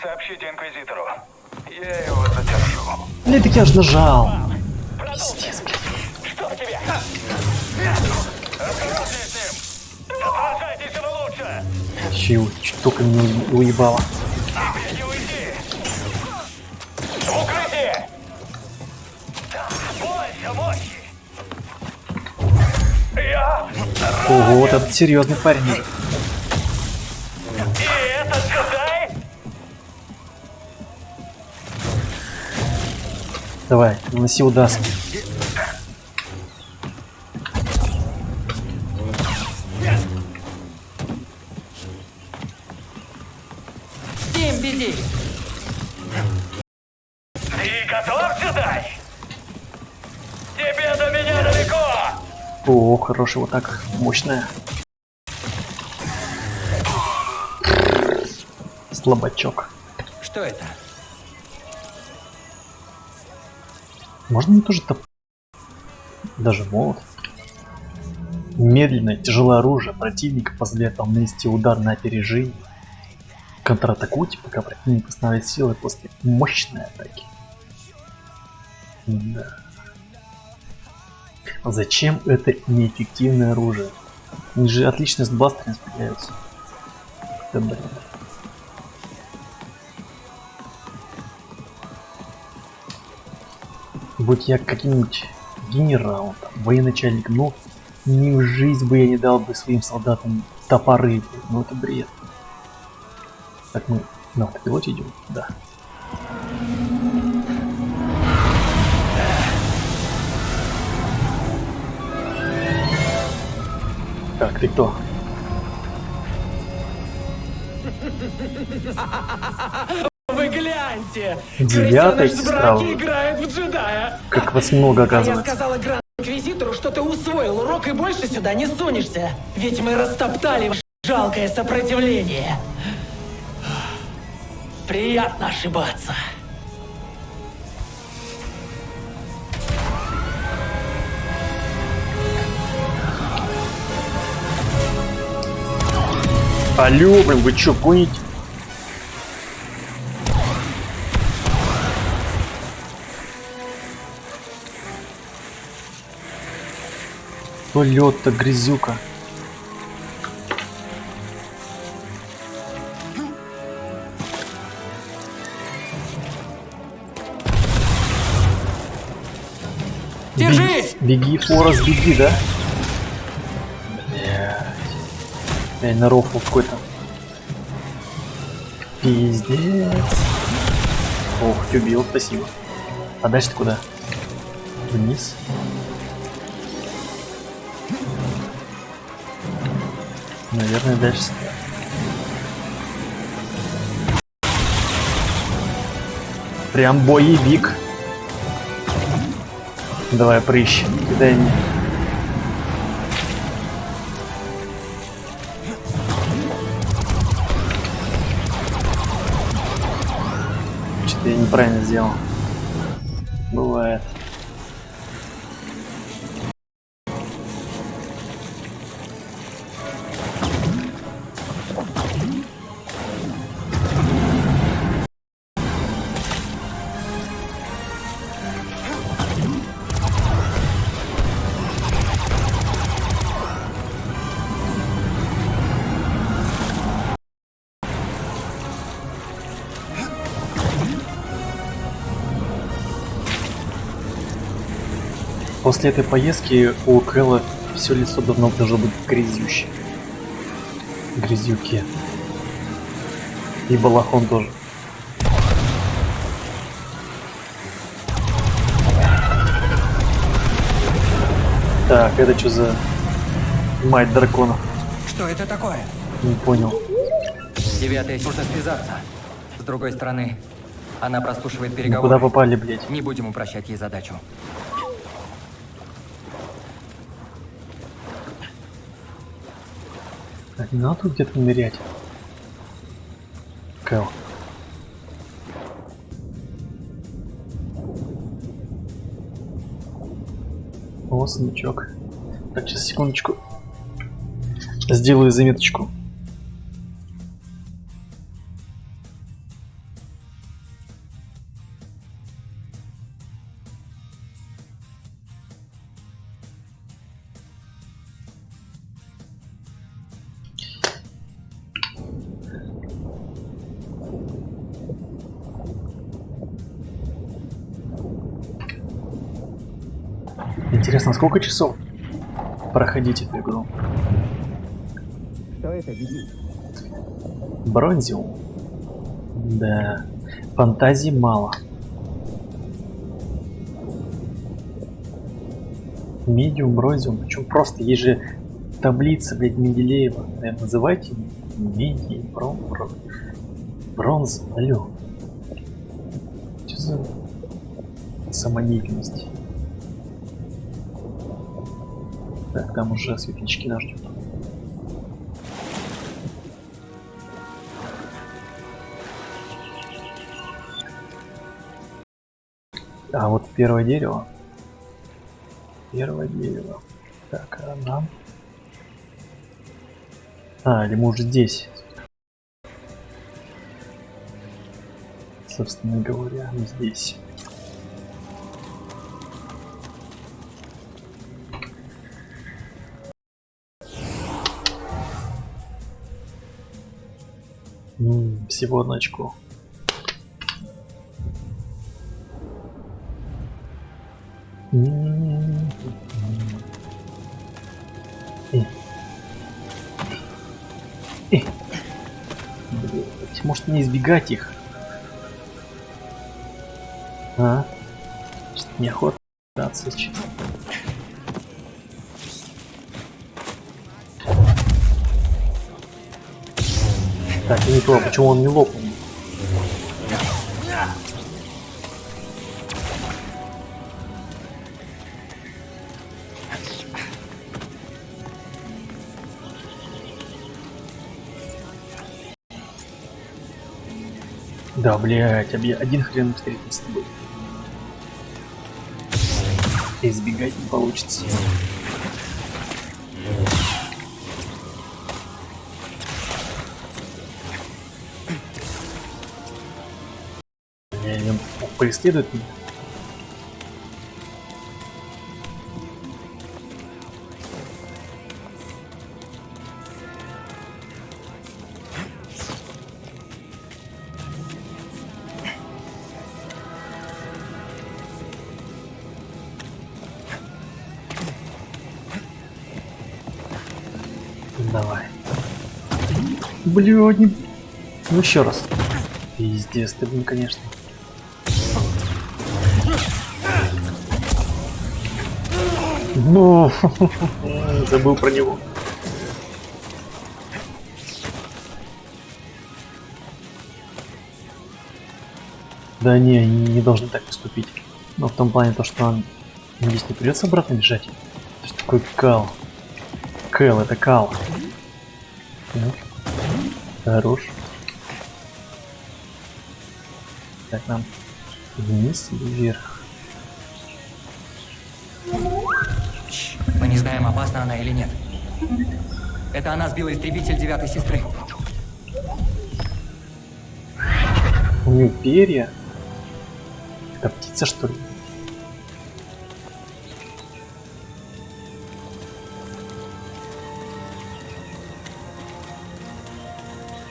Сообщите Инквизитору. Я его задержу. Блин, так я же нажал. Пиздец, блин. Что тебе? Осторожнее с ним! Отражайтесь его лучше! Еще его чуть только не уебало. Тебе не уйти! Укрытие! Бойся мощи! Я... Ого, вот этот серьезный парень. И этот джедай? Давай, наноси удар. Тим, беги! Ты готов, джедай? Тебе до меня далеко! О, хороший вот так, мощная. Слабачок. Что это? Можно мне тоже топ? Даже молот. Медленное, тяжелое оружие противника позволяет вам нанести удар на опережение. Контратакуйте, пока противник восстанавливает силы после мощной атаки. Да. Зачем это неэффективное оружие? Они же отлично с бластерами справляются. Да блин. Будь я каким-нибудь генералом, там, военачальником, но ни в жизнь бы я не дал бы своим солдатам топоры. Ну это бред. Так, мы на автопилоте идем? Да. Так, ты кто? Вы гляньте! Девятая Крестёныш с сестра браки уже. играет в джедая! Как вас много А я оказывается. сказала Гранд-Инквизитору, что ты усвоил урок и больше сюда не сунешься. Ведь мы растоптали ваше жалкое сопротивление. Приятно ошибаться. Алло, блин, вы чё, гоните? То лед-то грязюка. Держись! Беги, Форест, беги, да? Блядь. Я на рофл какой-то. Пиздец. Ох, убил, спасибо. А дальше куда? Вниз. Наверное, дальше. Прям боевик. Давай, прыщ. Дай мне. Что-то я неправильно сделал. Бывает. После этой поездки у Кэлла все лицо давно должно быть грязюще. Грязюки. И балахон тоже. Так, это что за мать дракона? Что это такое? Не понял. 9-я, нужно связаться. С другой стороны, она прослушивает Ну, переговоры. куда попали, блядь? Не будем упрощать ей задачу. Так, не надо тут где-то нырять. Кэл. О, сундучок. Так, сейчас, секундочку. Сделаю заметочку. Интересно, сколько часов проходить эту игру? Что это, Диди? Бронзиум. Да. Фантазии мало. Медиум, бронзиум. Причем просто есть же таблица, блядь, Менделеева. Наверное, называйте меди, бронз. Алло. Что за самодеятельность? Так, там уже светлячки нас ждут. А вот первое дерево. Первое дерево. Так, а нам? А, или мы уже здесь? Собственно говоря, мы здесь. Всего одно очко. Блять, может не избегать их? А? Что-то неохота драться. Так, я не понял, почему он не лопнул. Да, блять, один хрен встретить с тобой. Избегать не получится. Он преследует меня. Давай. Блядь, не... Ну еще раз. Пиздец, ты, блин, конечно. Ну, забыл про него. Да не, они не должны так поступить. Но в том плане то, что он здесь не придется обратно бежать. Это ж такой кал. Кэл, это кал. Ну, хорош. Так, нам вниз или вверх? Мы не знаем, опасна она или нет. Это она сбила истребитель 9-й сестры. У нее перья? Это птица, что ли?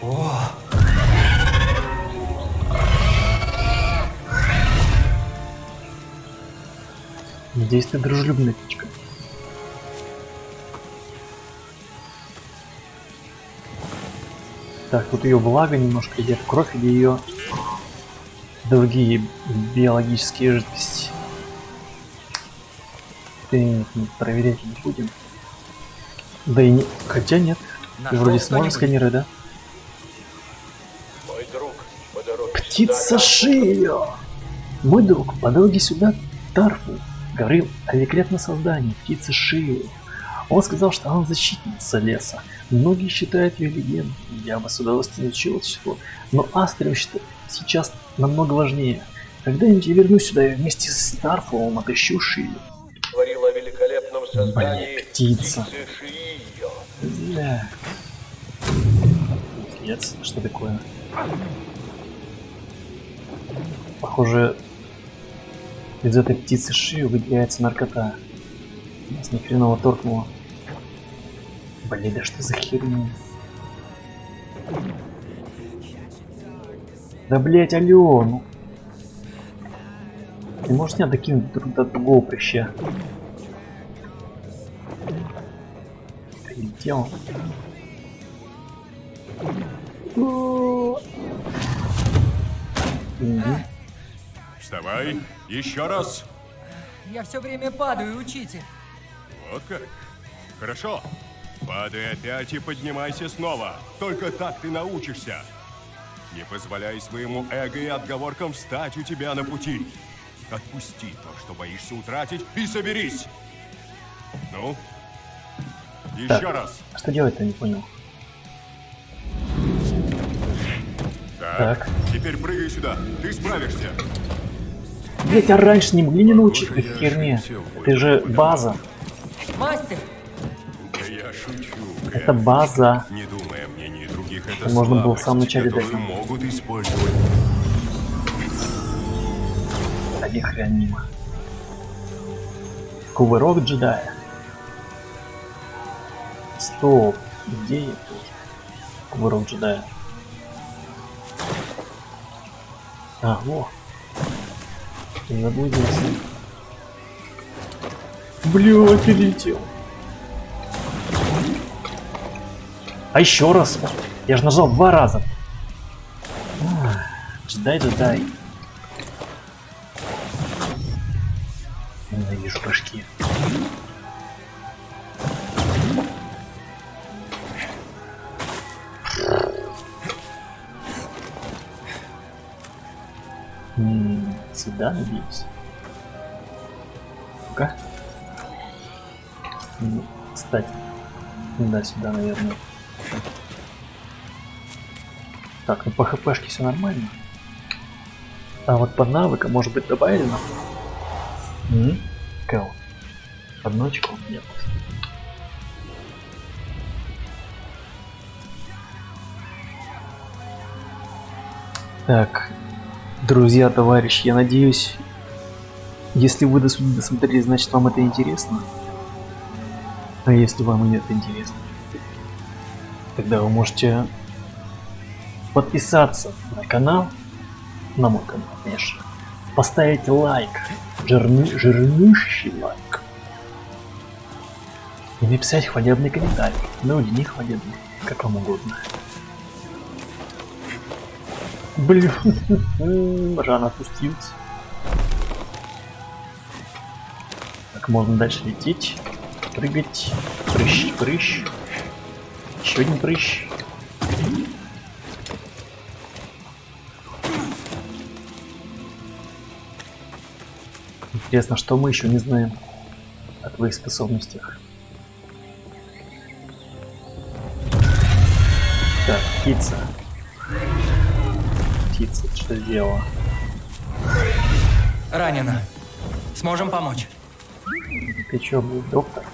О, Надеюсь, ты дружелюбная птичка. Так, тут ее влага немножко идет, кровь или ее другие биологические жидкости. Ты проверять не будем. Да и не... Хотя нет. Ты Нашел вроде сможешь что-нибудь? сканировать, да? Мой друг, по дороге Птица Шио! Мой друг, по дороге сюда Тарфу говорил о великолепном создании птицы Шио. Он сказал, что она защитница леса. Многие считают ее легендой. Я бы с удовольствием учился его. Но Астриум считает сейчас намного важнее. Когда-нибудь я вернусь сюда и вместе с Тарфулом отыщу Шию. говорил о великолепном создании Блин, птица. Шиио. Бля. Пиздец, что такое? Похоже, из этой птицы Шию выделяется наркота. Нас ни хреново торкнуло. Блин, да что за херня? Да блять, алё, ну. Ты можешь меня докинуть друг до другого прыща? Прилетел. Вставай, еще раз. я все время падаю, учитель. Вот как. Хорошо. Падай опять и поднимайся снова. Только так ты научишься. Не позволяй своему эго и отговоркам встать у тебя на пути. Отпусти то, что боишься утратить, и соберись. Ну, еще Так. раз. А что делать-то, не понял. Так, Так. теперь прыгай сюда. Ты справишься. Блять, а раньше не могли не научить Похоже, этой я херне? ошибся в Это же выборе. база. Мастер! Да я шучу. Это Брэд. база. Не думай о мнении других, это Это можно было в самом слабость, начале которую дать. могут использовать. Да ни хрена мимо. Кувырок джедая. Стоп. Где я тут? Кувырок джедая. А, во. Не заблудился. Блядь, перелетел. А еще раз. Я же нажал 2 раза. Джедай. Ненавижу прыжки. Сюда, надеюсь. Ну-ка. Кстати. Да, сюда, наверное. Так, ну по хпшке все нормально. А вот под навыка, может быть, добавили нам? Кэл. Одночку? Нет. Так, друзья, товарищи, я надеюсь, если вы досмотрели, значит вам это интересно. А если вам и это интересно, тогда вы можете подписаться на канал, на мой канал, конечно, поставить лайк, жирнющий лайк, и написать хвалебный комментарий, ну или не хвалебный, как вам угодно. Блин, рано опустился. Так, Можно дальше лететь, прыгать, прыщ, прыщ. Еще один прыщ. Интересно, что мы еще не знаем о твоих способностях. Так, птица. Птица, что сделала? Ранена. Сможем помочь? Ты чё, был доктор?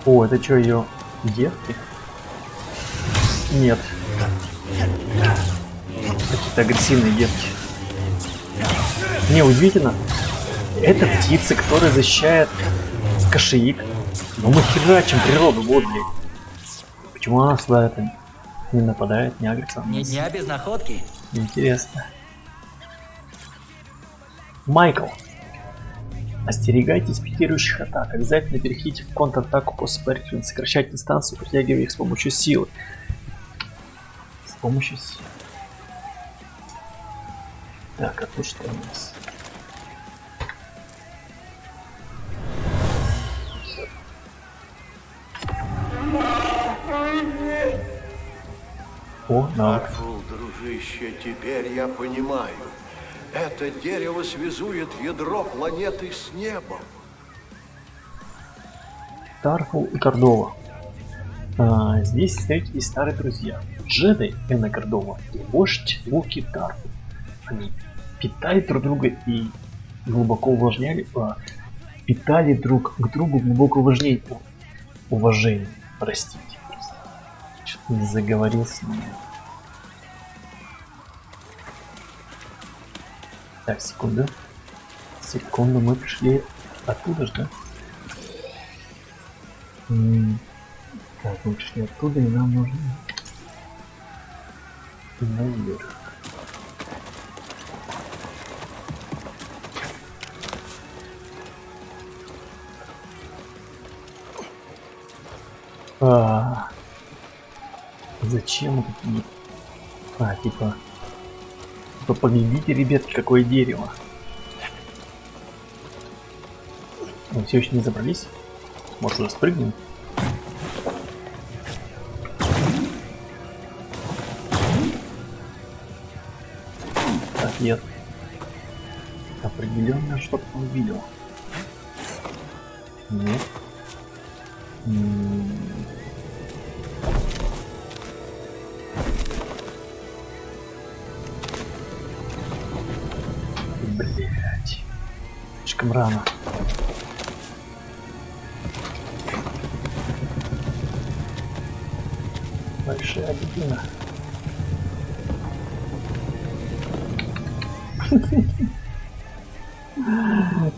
О, это что, ее девки? Нет. Какие-то агрессивные девки. Не, удивительно. Это птица, которая защищает кошеек. Но мы херачим природу, вот, блин. Почему она сюда это не нападает, не агрится? Ни дня без находки? Интересно. Майкл. Остерегайтесь пикирующих атак. Обязательно переходите в контратаку после парирования. Сокращайте дистанцию, притягивая их с помощью силы. С помощью силы. Так, а тут что у нас? О, навык. Тарфул, дружище, теперь я понимаю. Это дерево связует ядро планеты с небом. Тарфул и Кордова. Здесь встретились старые друзья. Джедай Энна Кордова и вождь Луки Тарфул. Они питали друг друга и глубоко увлажняли, питали друг к другу глубоко уважение. Простите. Что-то не заговорил с ними. Так, секунду. Секунду, мы пришли оттуда же, да? Так, мы пришли оттуда, и нам нужно наверх. Зачем это? Типа поглядите, ребятки, какое дерево. Мы все еще не забрались? Может, уже спрыгнем? Так, нет. Определенно что-то увидел. Нет. Блять. Слишком рано. Большая бедина.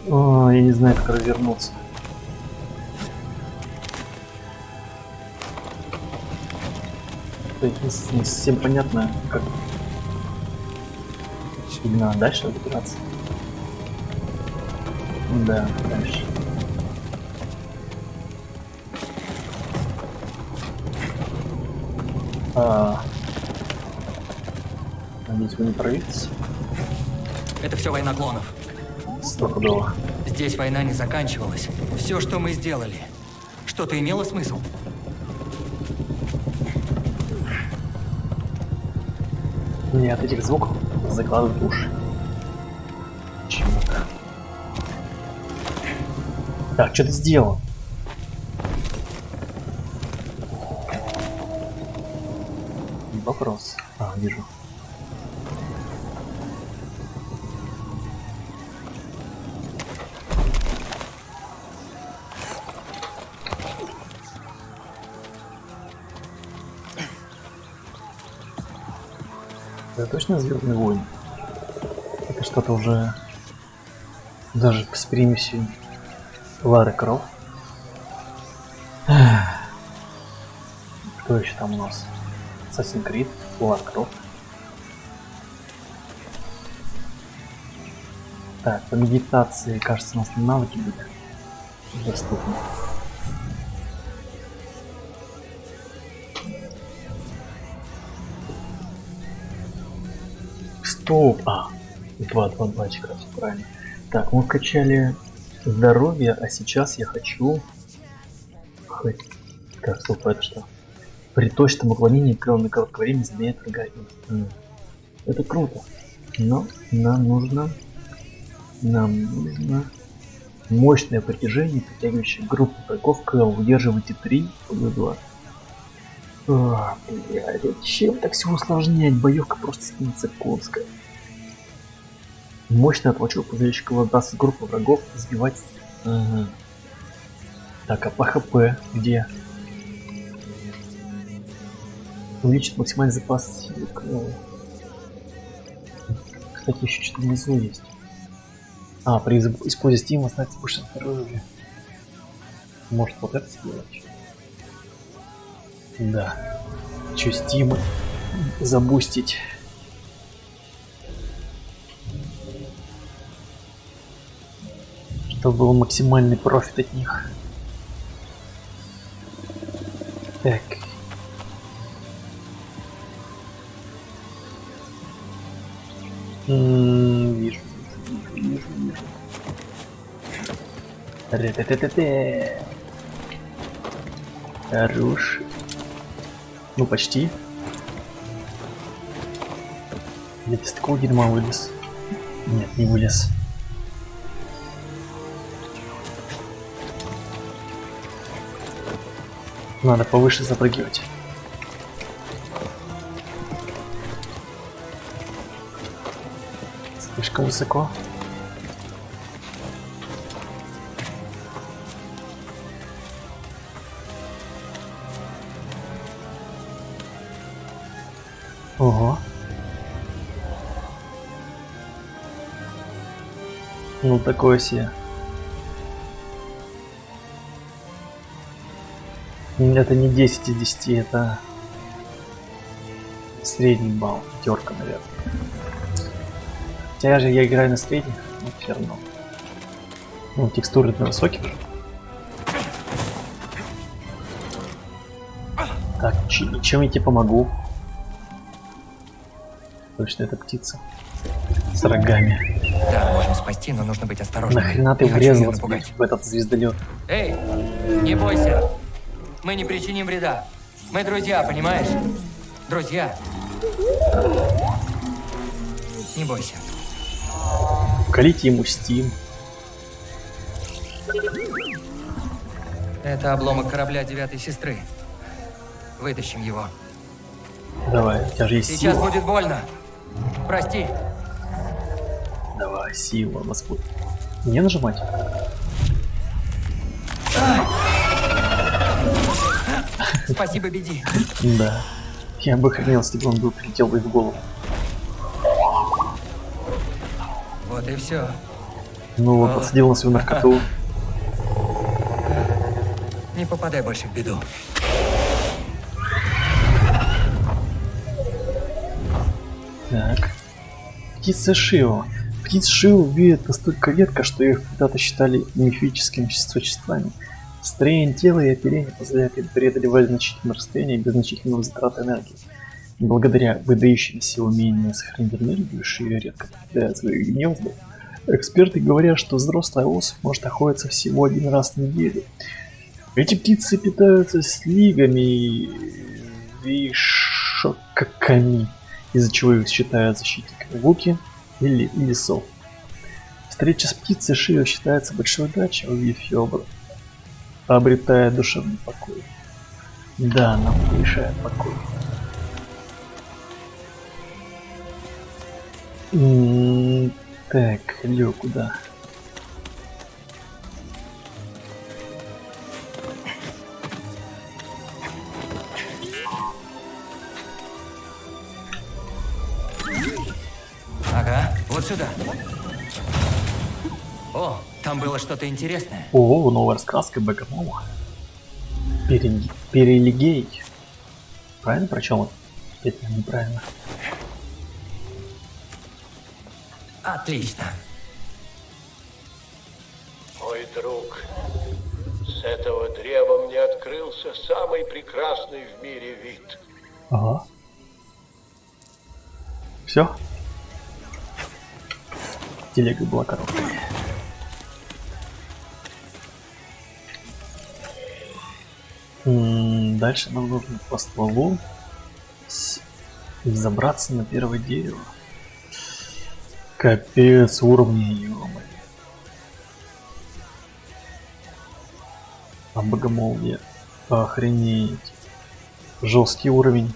О, я не знаю, как развернуться. То есть не совсем понятно, как именно дальше разбираться. Да, дальше. Надеюсь, вы не прорвитесь. Это все война клонов. Стопудово. Здесь война не заканчивалась. Все, что мы сделали, что-то имело смысл? Мне от этих звуков закладывают уши. Почему-то. Так, что ты сделал? Вопрос. Вижу. Это точно Звездный войн? Это что-то уже даже с примесью Лары Крофт. Кто еще там у нас? Assassin's Creed, Лара Крофт. Так, по медитации, кажется, у нас навыки будут доступны. Стоп! 2 чекра, все правильно. Так, мы вкачали здоровье, а сейчас я хочу... Так, стоп, это что? При точном уклонении крыло на короткое время изменяет врага. Это круто. Но нам нужно мощное притяжение, притягивающее группу врагов к крылу. Удерживайте 3, +2. Блядь, зачем так все усложнять? Боевка просто становится конская. Мощный толчок, позволяющий даст группу врагов сбивать. Ага. Так, а по ХП где? Увеличит максимальный запас силы. Кстати, еще что-то внизу есть. А, при использовании стима становится больше здоровья. Может вот это сделать? Да. Че, стимы забустить? Чтобы был максимальный профит от них. Так. Вижу. Ре-те-те-те-те. Хорош. Ну, почти. Я из такого дерьма вылез. Нет, не вылез. Надо повыше запрыгивать. Слишком высоко. Ого. Ну такое себе. Это не 10 из 10, это средний балл, 5, наверное. Хотя же я играю на средних, но все равно. Ну, текстуры на высоких. Так, чем я тебе помогу? Точно, это птица. С рогами. Да, можем спасти, но нужно быть осторожным. Нахрена ты врезалась в этот звездолет? Эй, не бойся. Мы не причиним вреда. Мы друзья, понимаешь? Друзья. Не бойся. Вкалите ему стим. Это обломок корабля 9-й сестры. Вытащим его. Давай, у тебя же есть Сейчас сила. будет больно. Прости. Давай, сила, Господь. Не нажимать? Спасибо, Беди. Да. Я бы охренел, если бы он бы прилетел бы в голову. Вот и все. Ну вот, подсадил на свою наркоту. Не попадай больше в беду. Так. Птица Шио. Птица Шио видит настолько редко, что их когда-то считали мифическими существами. Строение тела и оперение позволяет им преодолевать значительное расстояние без значительного затраты энергии. Благодаря выдающимся умению сохранить энергию, Шио редко покидает свои гнезда. Эксперты говорят, что взрослая особь может охотиться всего 1 раз в неделю. Эти птицы питаются слигами и вишокаками, из-за чего их считают защитниками вуки или лесов. Встреча с птицей Шио считается большой удачей, увидев ее обретая душевный покой. Да, нам повышает покой. Так, Лё, куда? Ага, вот сюда. О, там было что-то интересное. О, новая раскраска Богомола. Перелигей. Правильно прочел? Это неправильно. Отлично. Мой друг, с этого древа мне открылся самый прекрасный в мире вид. Ага. Все. Телега была короткая. Дальше нам нужно по стволу и забраться на первое дерево. Капец, уровни, ё-моё. А богомолвие. Охренеть. Жесткий уровень.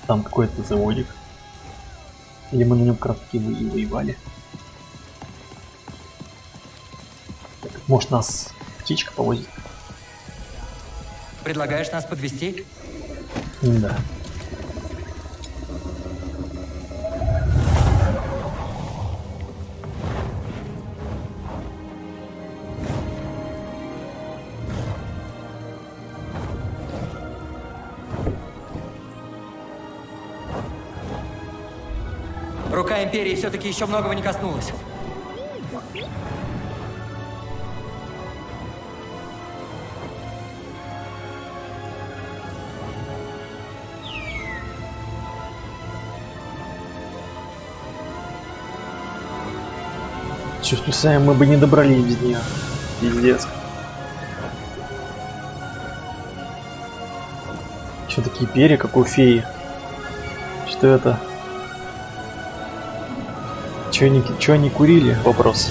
Там какой-то заводик. Или мы на нем как раз таки воевали. Может, нас птичка повозит? Предлагаешь нас подвести? Да. Рука Империи все-таки еще многого не коснулась. Чувствую, Сэм, мы бы не добрались без нее. Пиздец. Что такие перья, как у феи? Что это? Чё они курили? Вопрос.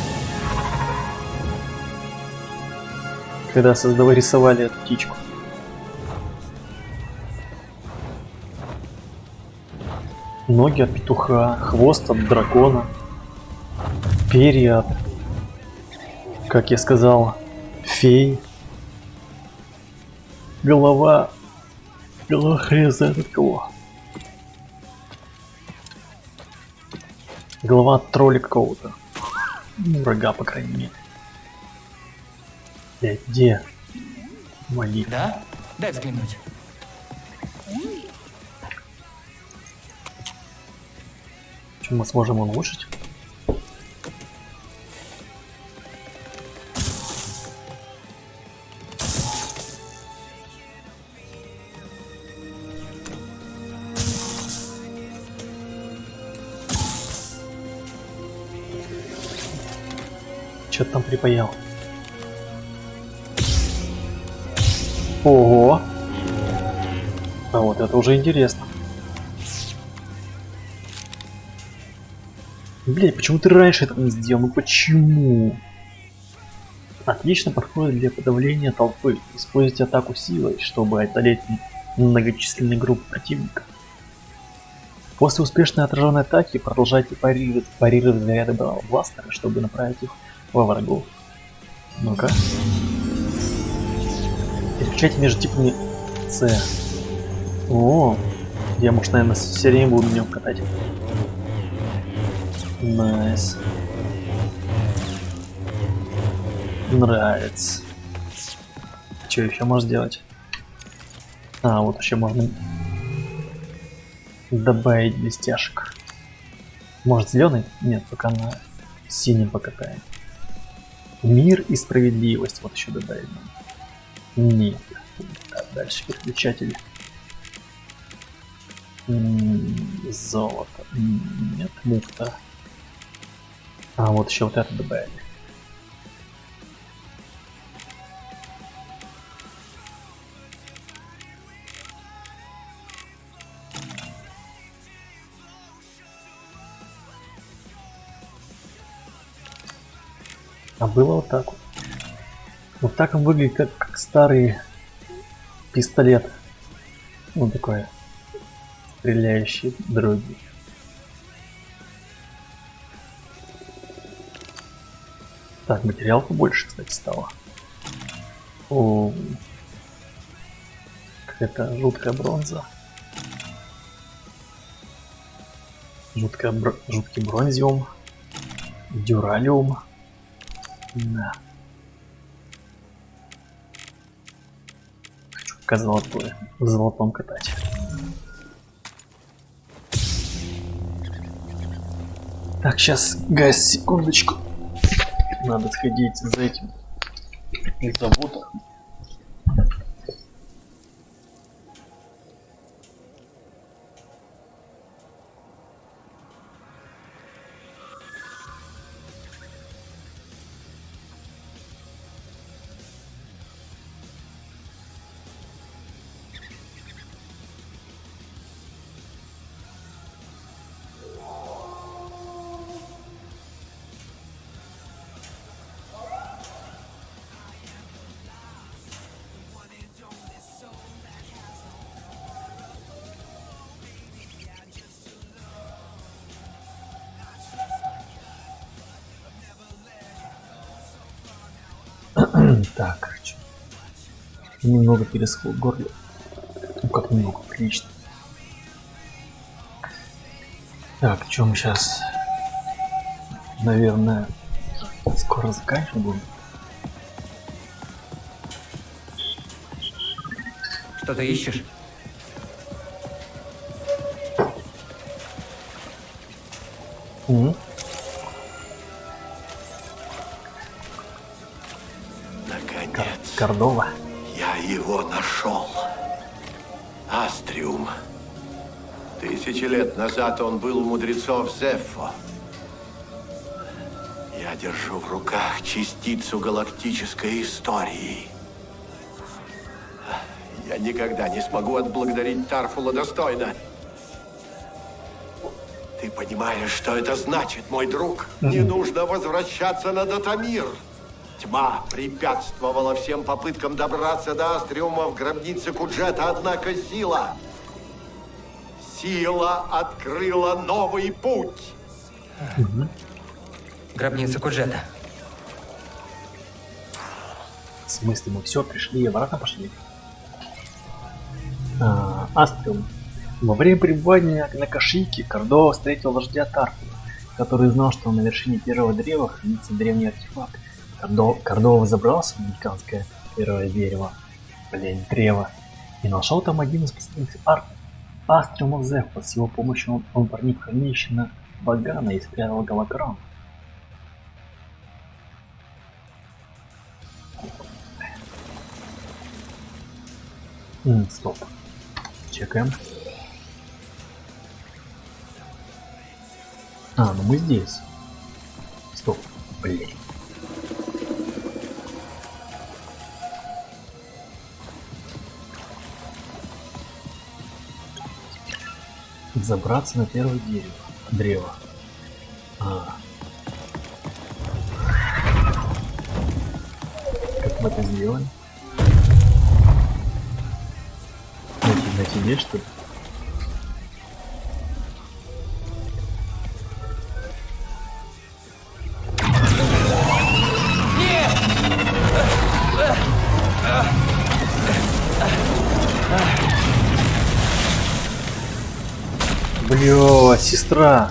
Когда рисовали эту птичку. Ноги от петуха, хвост от дракона, перья от, как я сказал, фей, голова хрен знает от кого. Голова от тролля какого-то. Врага, по крайней мере. Блядь, где? Молитва. Да? Дай взглянуть. Чем мы сможем улучшить? Что ты там припаял? Ого! А вот это уже интересно. Блять, почему ты раньше это не сделал? Ну почему? Отлично подходит для подавления толпы. Используйте атаку силой, чтобы одолеть многочисленные группы противника. После успешной отраженной атаки продолжайте парировать заряды бластера, чтобы направить их во врагов. Ну-ка. Переключайте между типами С. О, я, может, наверное, все время буду на нем катать. Найс. Нравится. Что еще можно сделать? А, вот еще можно добавить блестяшек. Может, зеленый? Нет, пока на синем покатаем. Мир и справедливость. Вот еще добавить нам. Нет. Так, дальше переключатели. Золото. Нет, муфта. А, вот еще вот это добавили. А было вот так вот. Вот так он выглядит, как старый пистолет. Вот такой стреляющий дроги. Так, материал побольше, кстати, стало. О, какая-то жуткая бронза. Жуткий бронзиум. Дюралиум. Да. Хочу пока золотое. В золотом катать. Так, сейчас, гайс, секундочку. Надо сходить за этим заводом. Так, немного пересохло в горле. Ну как немного, прилично. Так, что мы сейчас, наверное, скоро заканчиваем будем. Что ты ищешь? Наконец. Кордова. Я его нашел. Астриум. 1000 лет назад он был у мудрецов Зеффо. Я держу в руках частицу галактической истории. Я никогда не смогу отблагодарить Тарфула достойно. Ты понимаешь, что это значит, мой друг? Не нужно возвращаться на Датамир. Тьма препятствовала всем попыткам добраться до Астриума в гробнице Куджета, однако сила открыла новый путь. Гробница Куджета. В смысле, мы все пришли и обратно пошли? Астриум. Во время пребывания на Кашике Кордова встретил вождя Тарфула, который знал, что на вершине первого древа хранится древний артефакт. Кордова забрался в американское первое древо, и нашел там один из последних Астриума Зеффо. С его помощью он проник в хранилище на Багана и спрятал голограмму. Стоп. Чекаем. Ну мы здесь. Стоп. Блин. Забраться на первое древо. Как мы это сделаем? На тебе, что ли? Бля, сестра.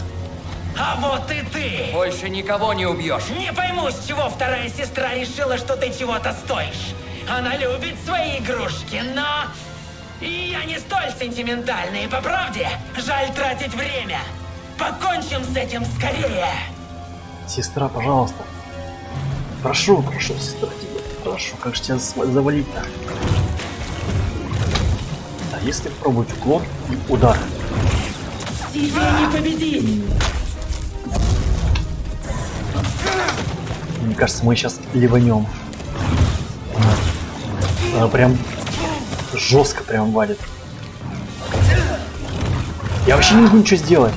А вот и ты! Больше никого не убьешь. Не пойму, с чего вторая сестра решила, что ты чего-то стоишь. Она любит свои игрушки, но... И я не столь сентиментальный, по правде. Жаль тратить время. Покончим с этим скорее. Сестра, пожалуйста. Прошу, сестра, тебя. Прошу, как же тебя завалить-то? А если пробовать уклон и удар? Тебе не победить! Мне кажется, мы сейчас ливанем. Она прям жестко прям валит. Я вообще не могу ничего сделать.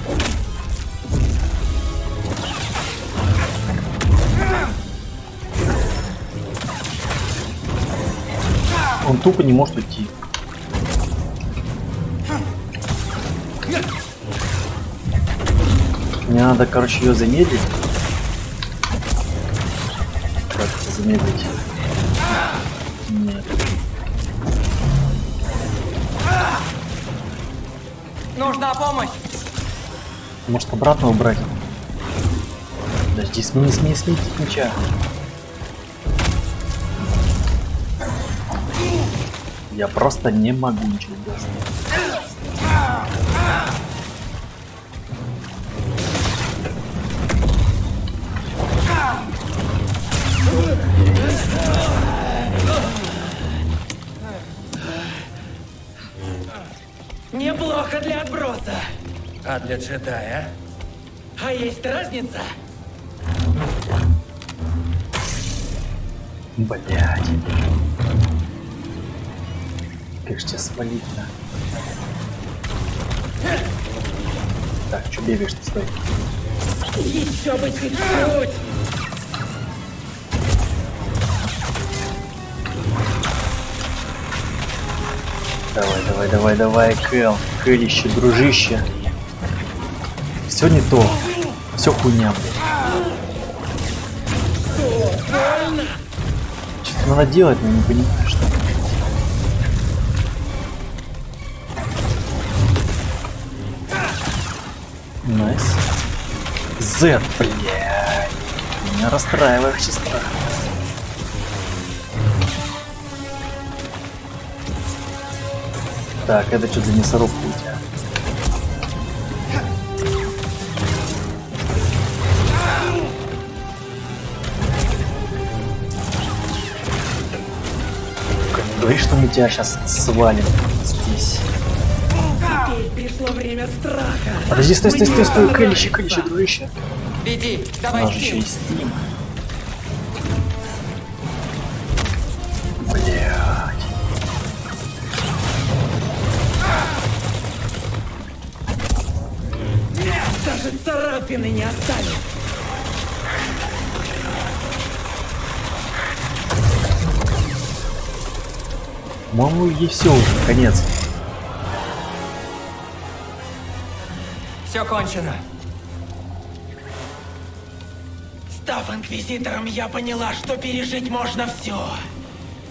Он тупо не может уйти. Мне надо, короче, ее замедлить. Как это замедлить? Нет. Нужна помощь. Может, обратно убрать? Подожди, смени тип меча. Я просто не могу ничего делать. Неплохо для отброса. А для джедая? А есть разница? Блядь. Как же тебя свалить-то? Так, что бегаешь-то, стой. Еще бы чуть-чуть. Давай, Кэл. Кэлище, дружище. Все не то. Все хуйня, блядь. надо делать, но я не понимаю, что. Найс. Z, блядь. Меня расстраивает сестра. Так, это что за мясорубка у тебя? Говори, что мы тебя сейчас свалим здесь. Теперь пришло время страха. Подожди, стой, Кэлищи, дружище. Веди, У давай нас же еще Стим. есть Steam. Блядь. Даже царапины не оставит. По-моему, ей все уже, конец. Все кончено. Став инквизитором, я поняла, что пережить можно все.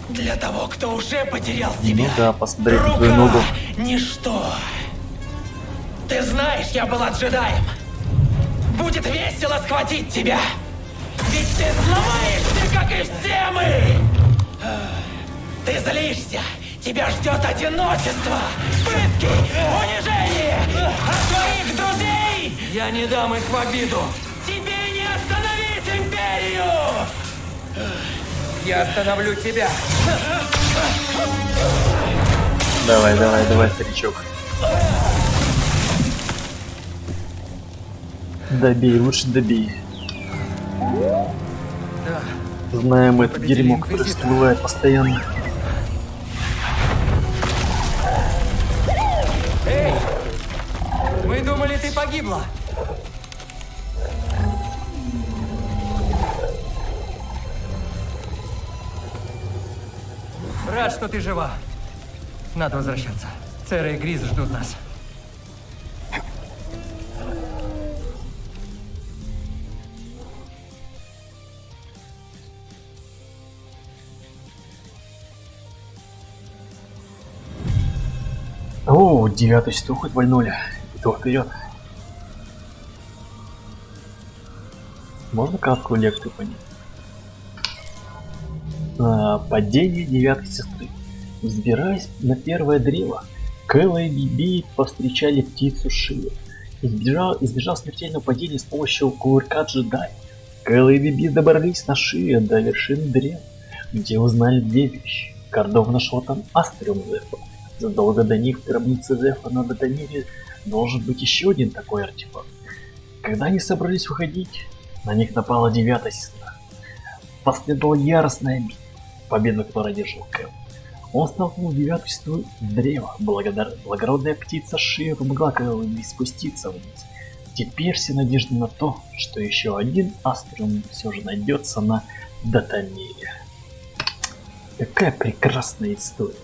Для того, кто уже потерял себя. Ну да, посмотри на твою ногу. Ничто. Ты знаешь, я была джедаем. Будет весело схватить тебя. Ведь ты сломаешься, как и все мы. Ты злишься. Тебя ждет одиночество, пытки, унижение. А твоих друзей Я не дам их в обиду. тебе не остановить империю. Я остановлю тебя. Давай, старичок. Добей, лучше добей. Да. Знаем это Победили дерьмо, которое инквизитора. всплывает постоянно. Эй! Мы думали, ты погибла. Рад, что ты жива. Надо возвращаться. Цера и Гриз ждут нас. О, 9-й стул хоть вальнули. То вперед. Можно краткую лекцию по ней? Падение 9-й сестры. Взбираясь на первое древо, Кэлла и Биби повстречали птицу Шию. Избежал смертельного падения с помощью кувырка джедая. Кэлла и Биби добрались на Шию до вершины древа, где узнали две вещи. Кордов нашел там Астриум Зефа. Задолго до них в гробнице Зефа на Датамире должен быть еще один такой артефакт. Когда они собрались уходить, на них напала 9-я сестра. Последовала яростная битва, победу которой одержал Кэл. Он столкнул 9-ю сестру в древо. Благородная птица Шия помогла Кэлу спуститься вниз. Теперь все надежды на то, что еще один Астриум все же найдется на Датамире. Какая прекрасная история.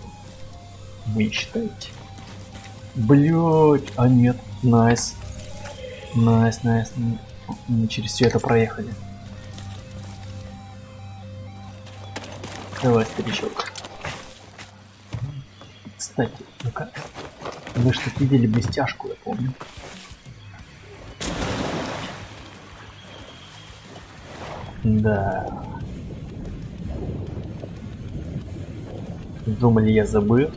Вы не считаете? Блять, а нет. Найс. Найс. Мы через все это проехали. Давай, старичок. Кстати, ну-ка. Вы что видели блестяшку, я помню. Да. Думали, я забыл?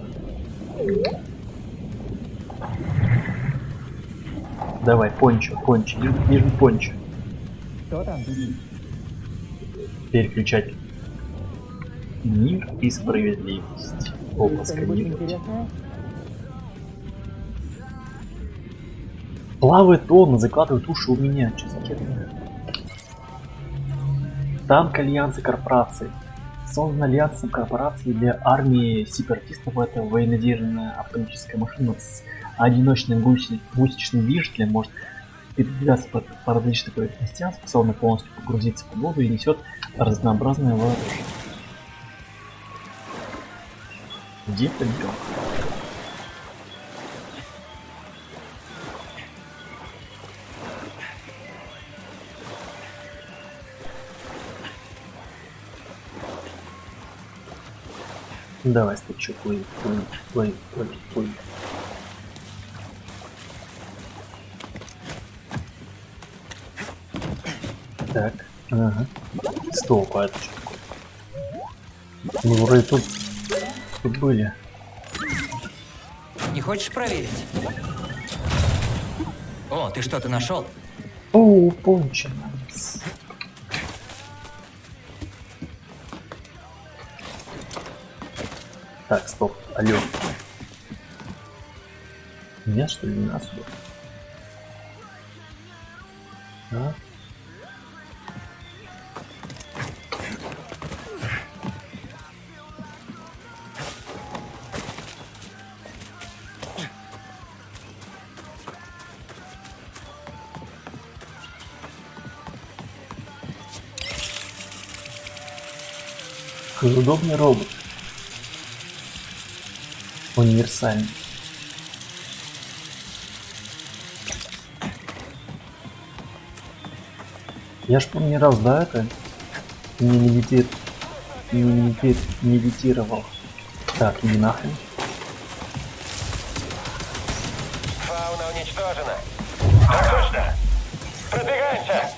Давай, пончо, нижний пончо. Что там, Биби? Переключатель. Мир и справедливость. Опа, сканировать. Плавает он, закладывает уши у меня. Что за херня? Танк Альянса корпораций. Создан Альянсом корпораций для армии сепаратистов. Это военнодержная автоматическая машина с одиночным гусечным движителем, может передвигаться по различным поверхностям, способна полностью погрузиться под воду и несет разнообразное вооружение. Где пойдем? Давай, стычу, плыви, плыви, плыви, плыви, плыви. Так, ага. Стоп, а это что такое? Мы вроде тут были. Не хочешь проверить? О, ты что-то нашел? О, понча. Так, стоп, алло. Меня что ли нас сюда? А? Какой удобный робот. Универсальный. Я ж помню раз, да, это не медитировал. Так, иди нахрен. Фауна уничтожена. Так точно. Продвигаемся.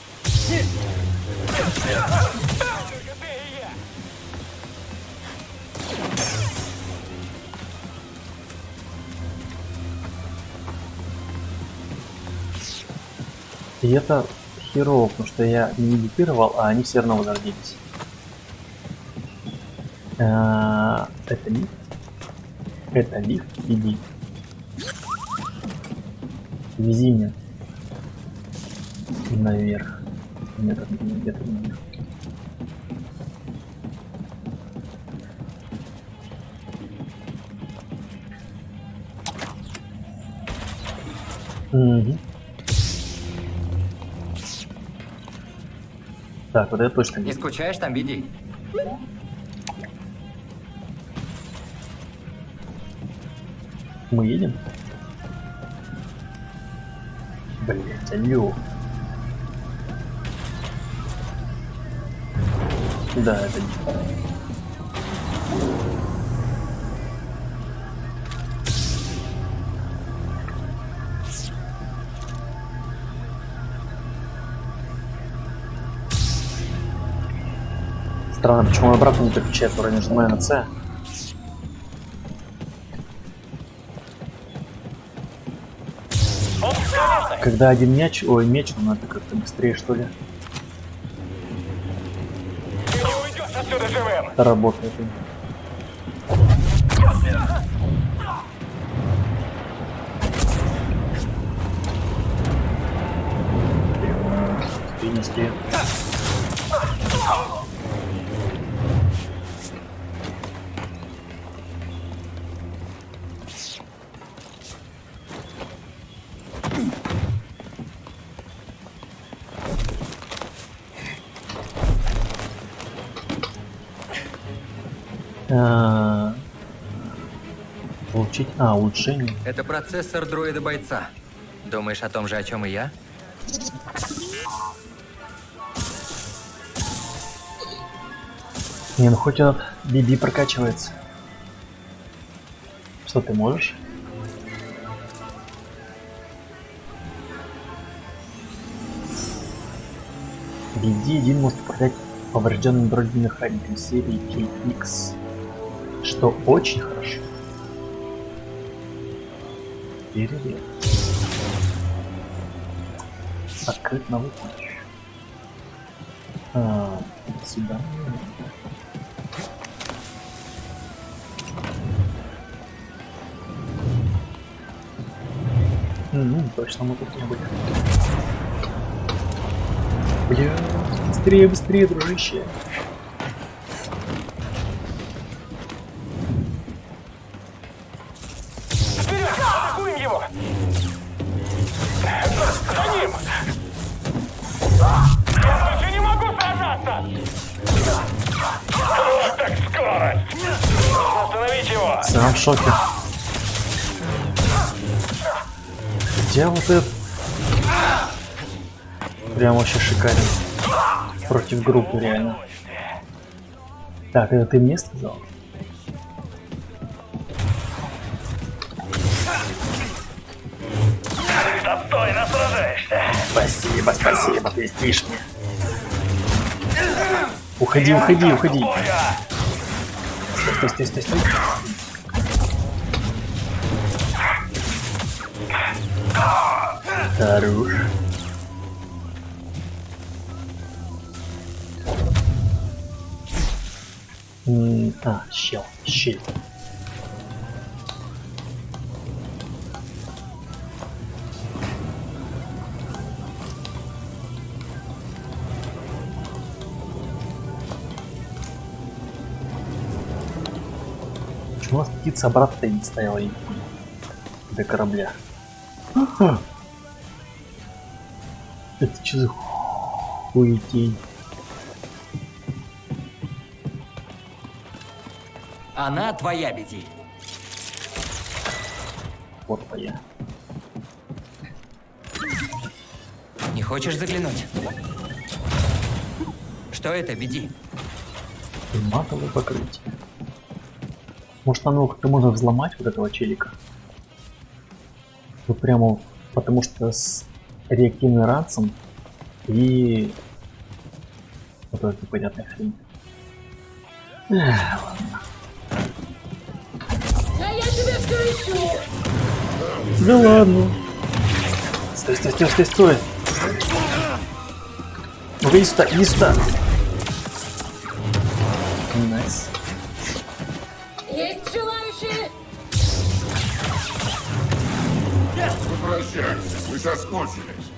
И это херово, потому что я не медитировал, а они все равно возродились. Это лифт. Это лифт. Иди. Вези меня. Наверх. Нет, где-то наверх. Угу. Так, вот это точно Не скучаешь там, Биди? Мы едем? Блять, алло. Да, это не. Странно, почему он обратно не переключается, вроде нажимаю на C. Когда один мяч, ой, меч, надо как-то быстрее, что ли. Ты не уйдешь отсюда живым. Это работает. Не успею. Получить улучшение. Это процессор дроида-бойца. Думаешь о том же, о чем и я? Не, ну хоть он Биби прокачивается. Что ты можешь? Биди один может управлять поврежденным дроидным механиком серии KX, что очень хорошо. Перерыв. Открыт новый путь. Сюда. Точно мы тут не были. Бля, быстрее, быстрее, дружище. Вперед! Атакуем его! За ним! Я больше не могу сражаться! Так скорость! Нужно остановить его! Сам в шоке. Где вот это? Прям вообще шикарен. Против группы реально. Так, это ты мне сказал? Спасибо, спасибо, ты льстишь мне. Уходи, уходи, уходи. Стой, стой, стой, стой. Хорош. Щель. Почему у нас птица обратно не стояла до корабля? Ага. Это что за хуетень? Она твоя, Беди. Вот твоя. Не хочешь заглянуть? Что это, Беди? Матовое покрытие. Может, оно как-то можно взломать вот этого челика? Вот прямо потому что с реактивным ранцем и вот это непонятная хрень. Ладно. А я тебя все ищу! Да ладно. Стой, стой, стой, стой, стой. Ну-ка, иди сюда, иди сюда. Найс. Есть желающие? Прощайте, вы соскучились.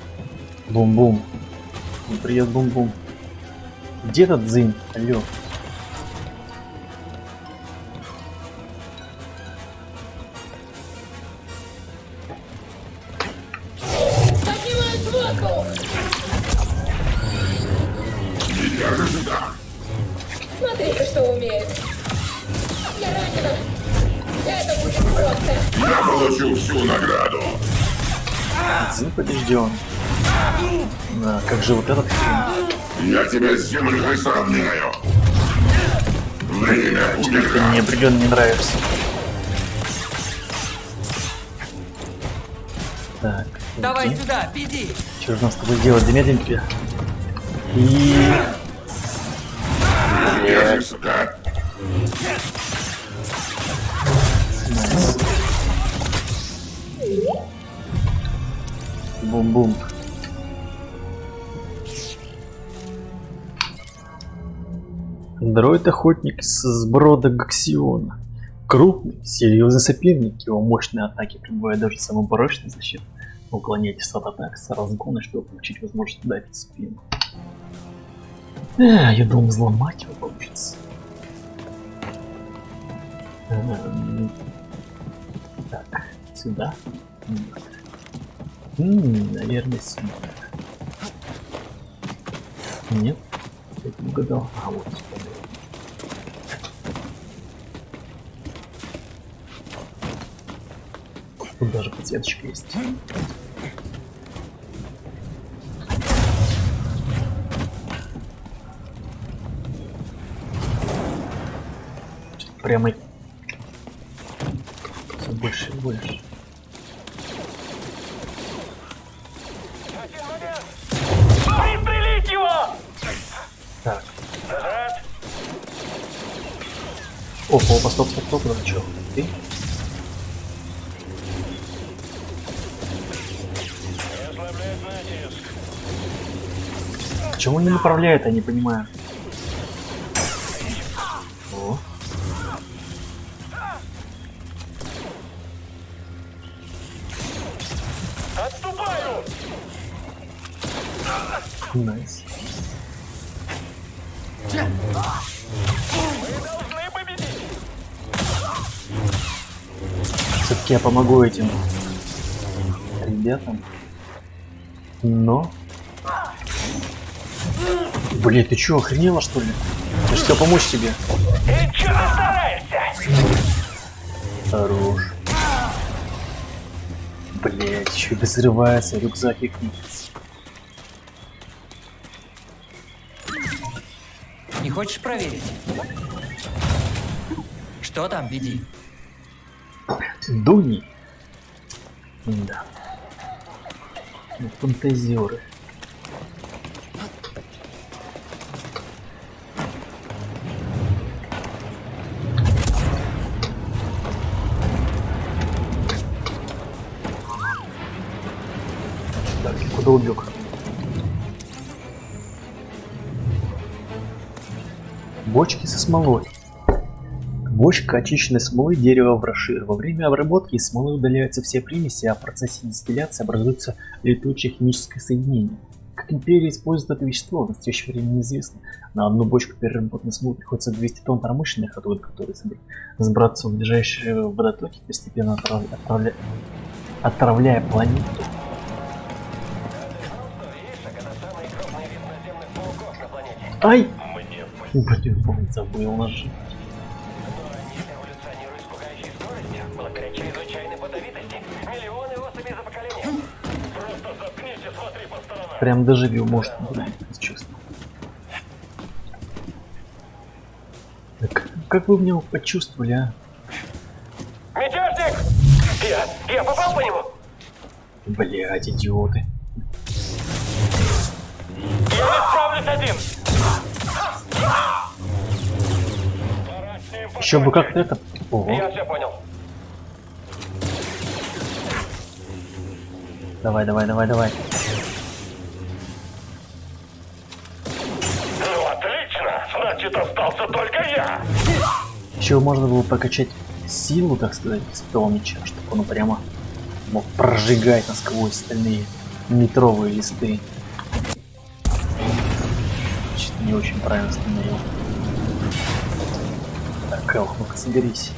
Бум-бум. Привет, бум-бум. Где этот Дзинь? Алло. Поднимают в воздух! Я же сюда. Смотри-ка, что умеет. Я ранена. Это будет просто. Я получу всю награду. Дзинь побежден. Да, как же вот этот хрень? Я тебя с землей сравняю. Время Ты умирать. мне определенно не нравишься. Так. Давай иди. сюда, Беди. Что же нам с тобой делать? Замедленько. И... Я же сука. Найс. Бум-бум. Дроид-охотник с брода Гаксиона. Крупный, серьезный соперник. Его мощные атаки прибывают даже самую прочную защиту. Уклоняйтесь от атак с разгона, чтобы получить возможность ударить в спину. Я думал, взломать его получится. Так, сюда. Наверное, сюда. Нет, я не угадал. А вот сюда. Тут даже подсветочка есть. Что-то прямо все больше и больше. Пристрелить его! Так. Назад. Опа, стоп, ну чё? Ты? Ослаблять натиск. Почему не направляет, я не понимаю. О. Отступаю! Найс. Вы должны победить! Все-таки я помогу этим ребятам. Но... Блин, ты чё, охренела что ли? Я же хотел помочь тебе. И чё ты стараешься? Хорош. Блять, еще и взрывается рюкзак и книги. Не хочешь проверить? Что там, Беди? Дуни. Да. Ну, фантазеры. Так, и куда убег? Бочки со смолой. Бочка очищенной смолы дерева брошир. Во время обработки из смолы удаляются все примеси, а в процессе дистилляции образуется летучее химическое соединение. Как империя использует это вещество, в настоящее время неизвестно. На одну бочку переработанной смолы приходится 200 тонн промышленных отводов, которые сбрасываются в ближайшие водотоки, постепенно отравляя планету. Ай! Блин, забыл нажать. Благодаря чрезвычайной плодовитости миллионы особей за поколение. Просто заткнись и смотри по сторонам. Прям дежавю может быть, честно. Так, как вы меня почувствовали, а? Мятежник! Я попал по нему? Блять, идиоты. Я не справлюсь один! Еще бы как-то это... Ого. Я все понял. Давай. Ну отлично! Значит, остался только я! Еще можно было прокачать силу, так сказать, святого меча, чтобы он прямо мог прожигать насквозь стальные метровые листы. Что-то не очень правильно остановил. Так, Эл, ну-ка соберись.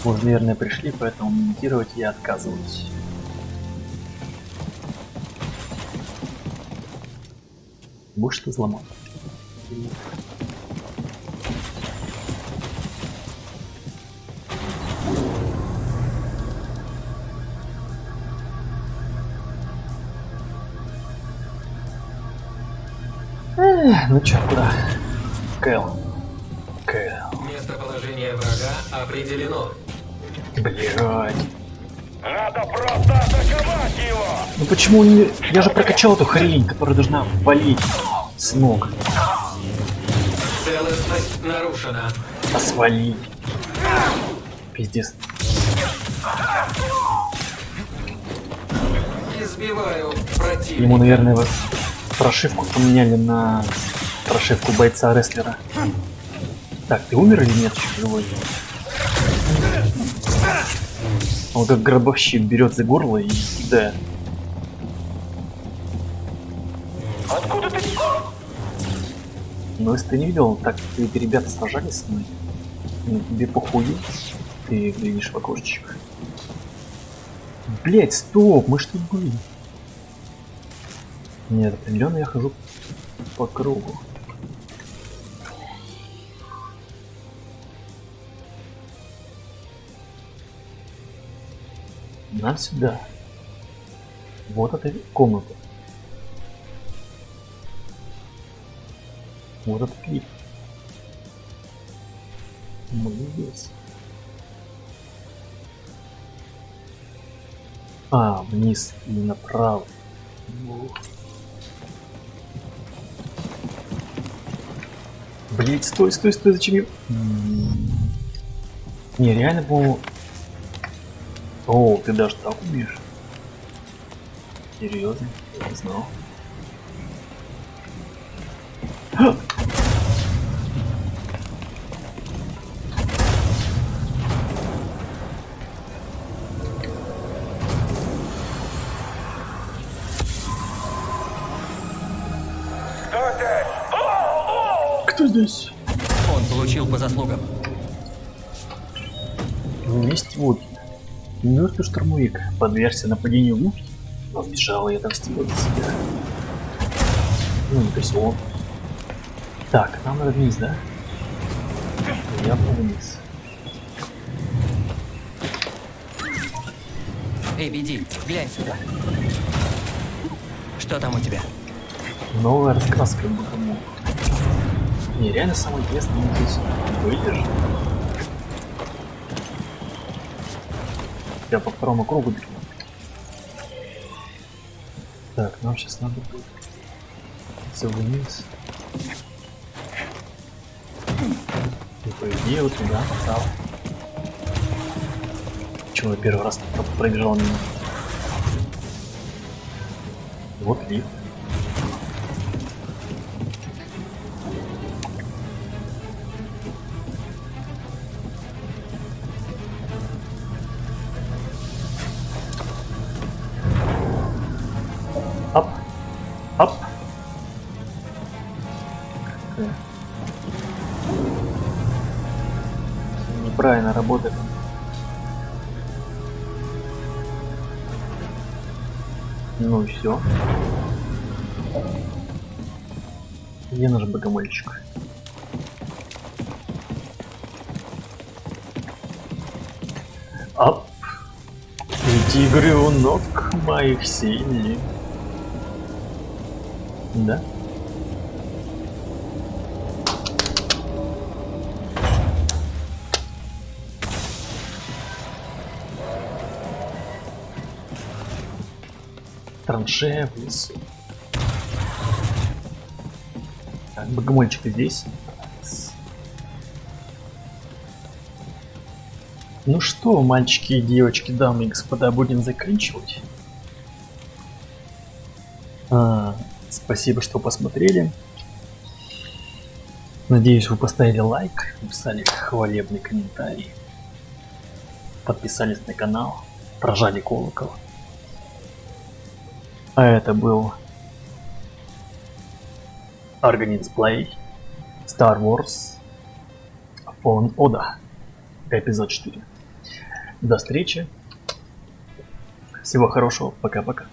Мы, наверное, пришли, поэтому медитировать я отказываюсь. Будешь ты взломать? Ну чё, куда? Кэл. Местоположение врага определено. Блядь. Надо просто атаковать его! Ну почему он не... Я же прокачал эту хрень, которая должна валить с ног. Целостность нарушена. А свали. Пиздец. Избиваю противника. Ему, наверное, вот прошивку поменяли на прошивку бойца-рестлера. Так, ты умер или нет? Еще живой? Он как гробовщик берет за горло и кидает. Откуда ты? Ну, если ты не видел, так эти ребята сражались со мной. Ну, тебе похуй. Ты глядишь в окошечко. Блять, стоп, мы что были? Нет, определенно я хожу по кругу. Нам сюда. Вот эта комната. Вот этот клип. Мы здесь. А, вниз и направо. Блять, стой, зачем я... Не, реально, по-моему... О, ты даже так умеешь? Серьезно? Я не знал. Кто здесь? Он получил по заслугам. Вместе водки. Мертвый штурмовик подвергся нападению мухи, но сбежал и отомстил за себя. Ну, то есть он. Так, нам надо вниз, да? Я вниз. Эй, Биди, глянь сюда. Что там у тебя? Новая раскраска Богомол. Не, реально самое интересное мы здесь были же. Я по второму кругу бегу. Так, нам сейчас надо будет вниз. И по идее вот туда, направо. Чего я первый раз пробежал мимо? Вот лифт. Ап. Ап. Неправильно работает. Ну и все. Где наш богомольчик? Ап. Тигренок моих синих. Да? Траншея в лесу. Так, богомольчик здесь. Ну что, мальчики и девочки, дамы и господа, будем заканчивать. Спасибо, что посмотрели. Надеюсь, вы поставили лайк, написали хвалебный комментарий, подписались на канал, прожали колокол. А это был Organins Play Star Wars Fallen Order, эпизод 4. До встречи. Всего хорошего. Пока-пока.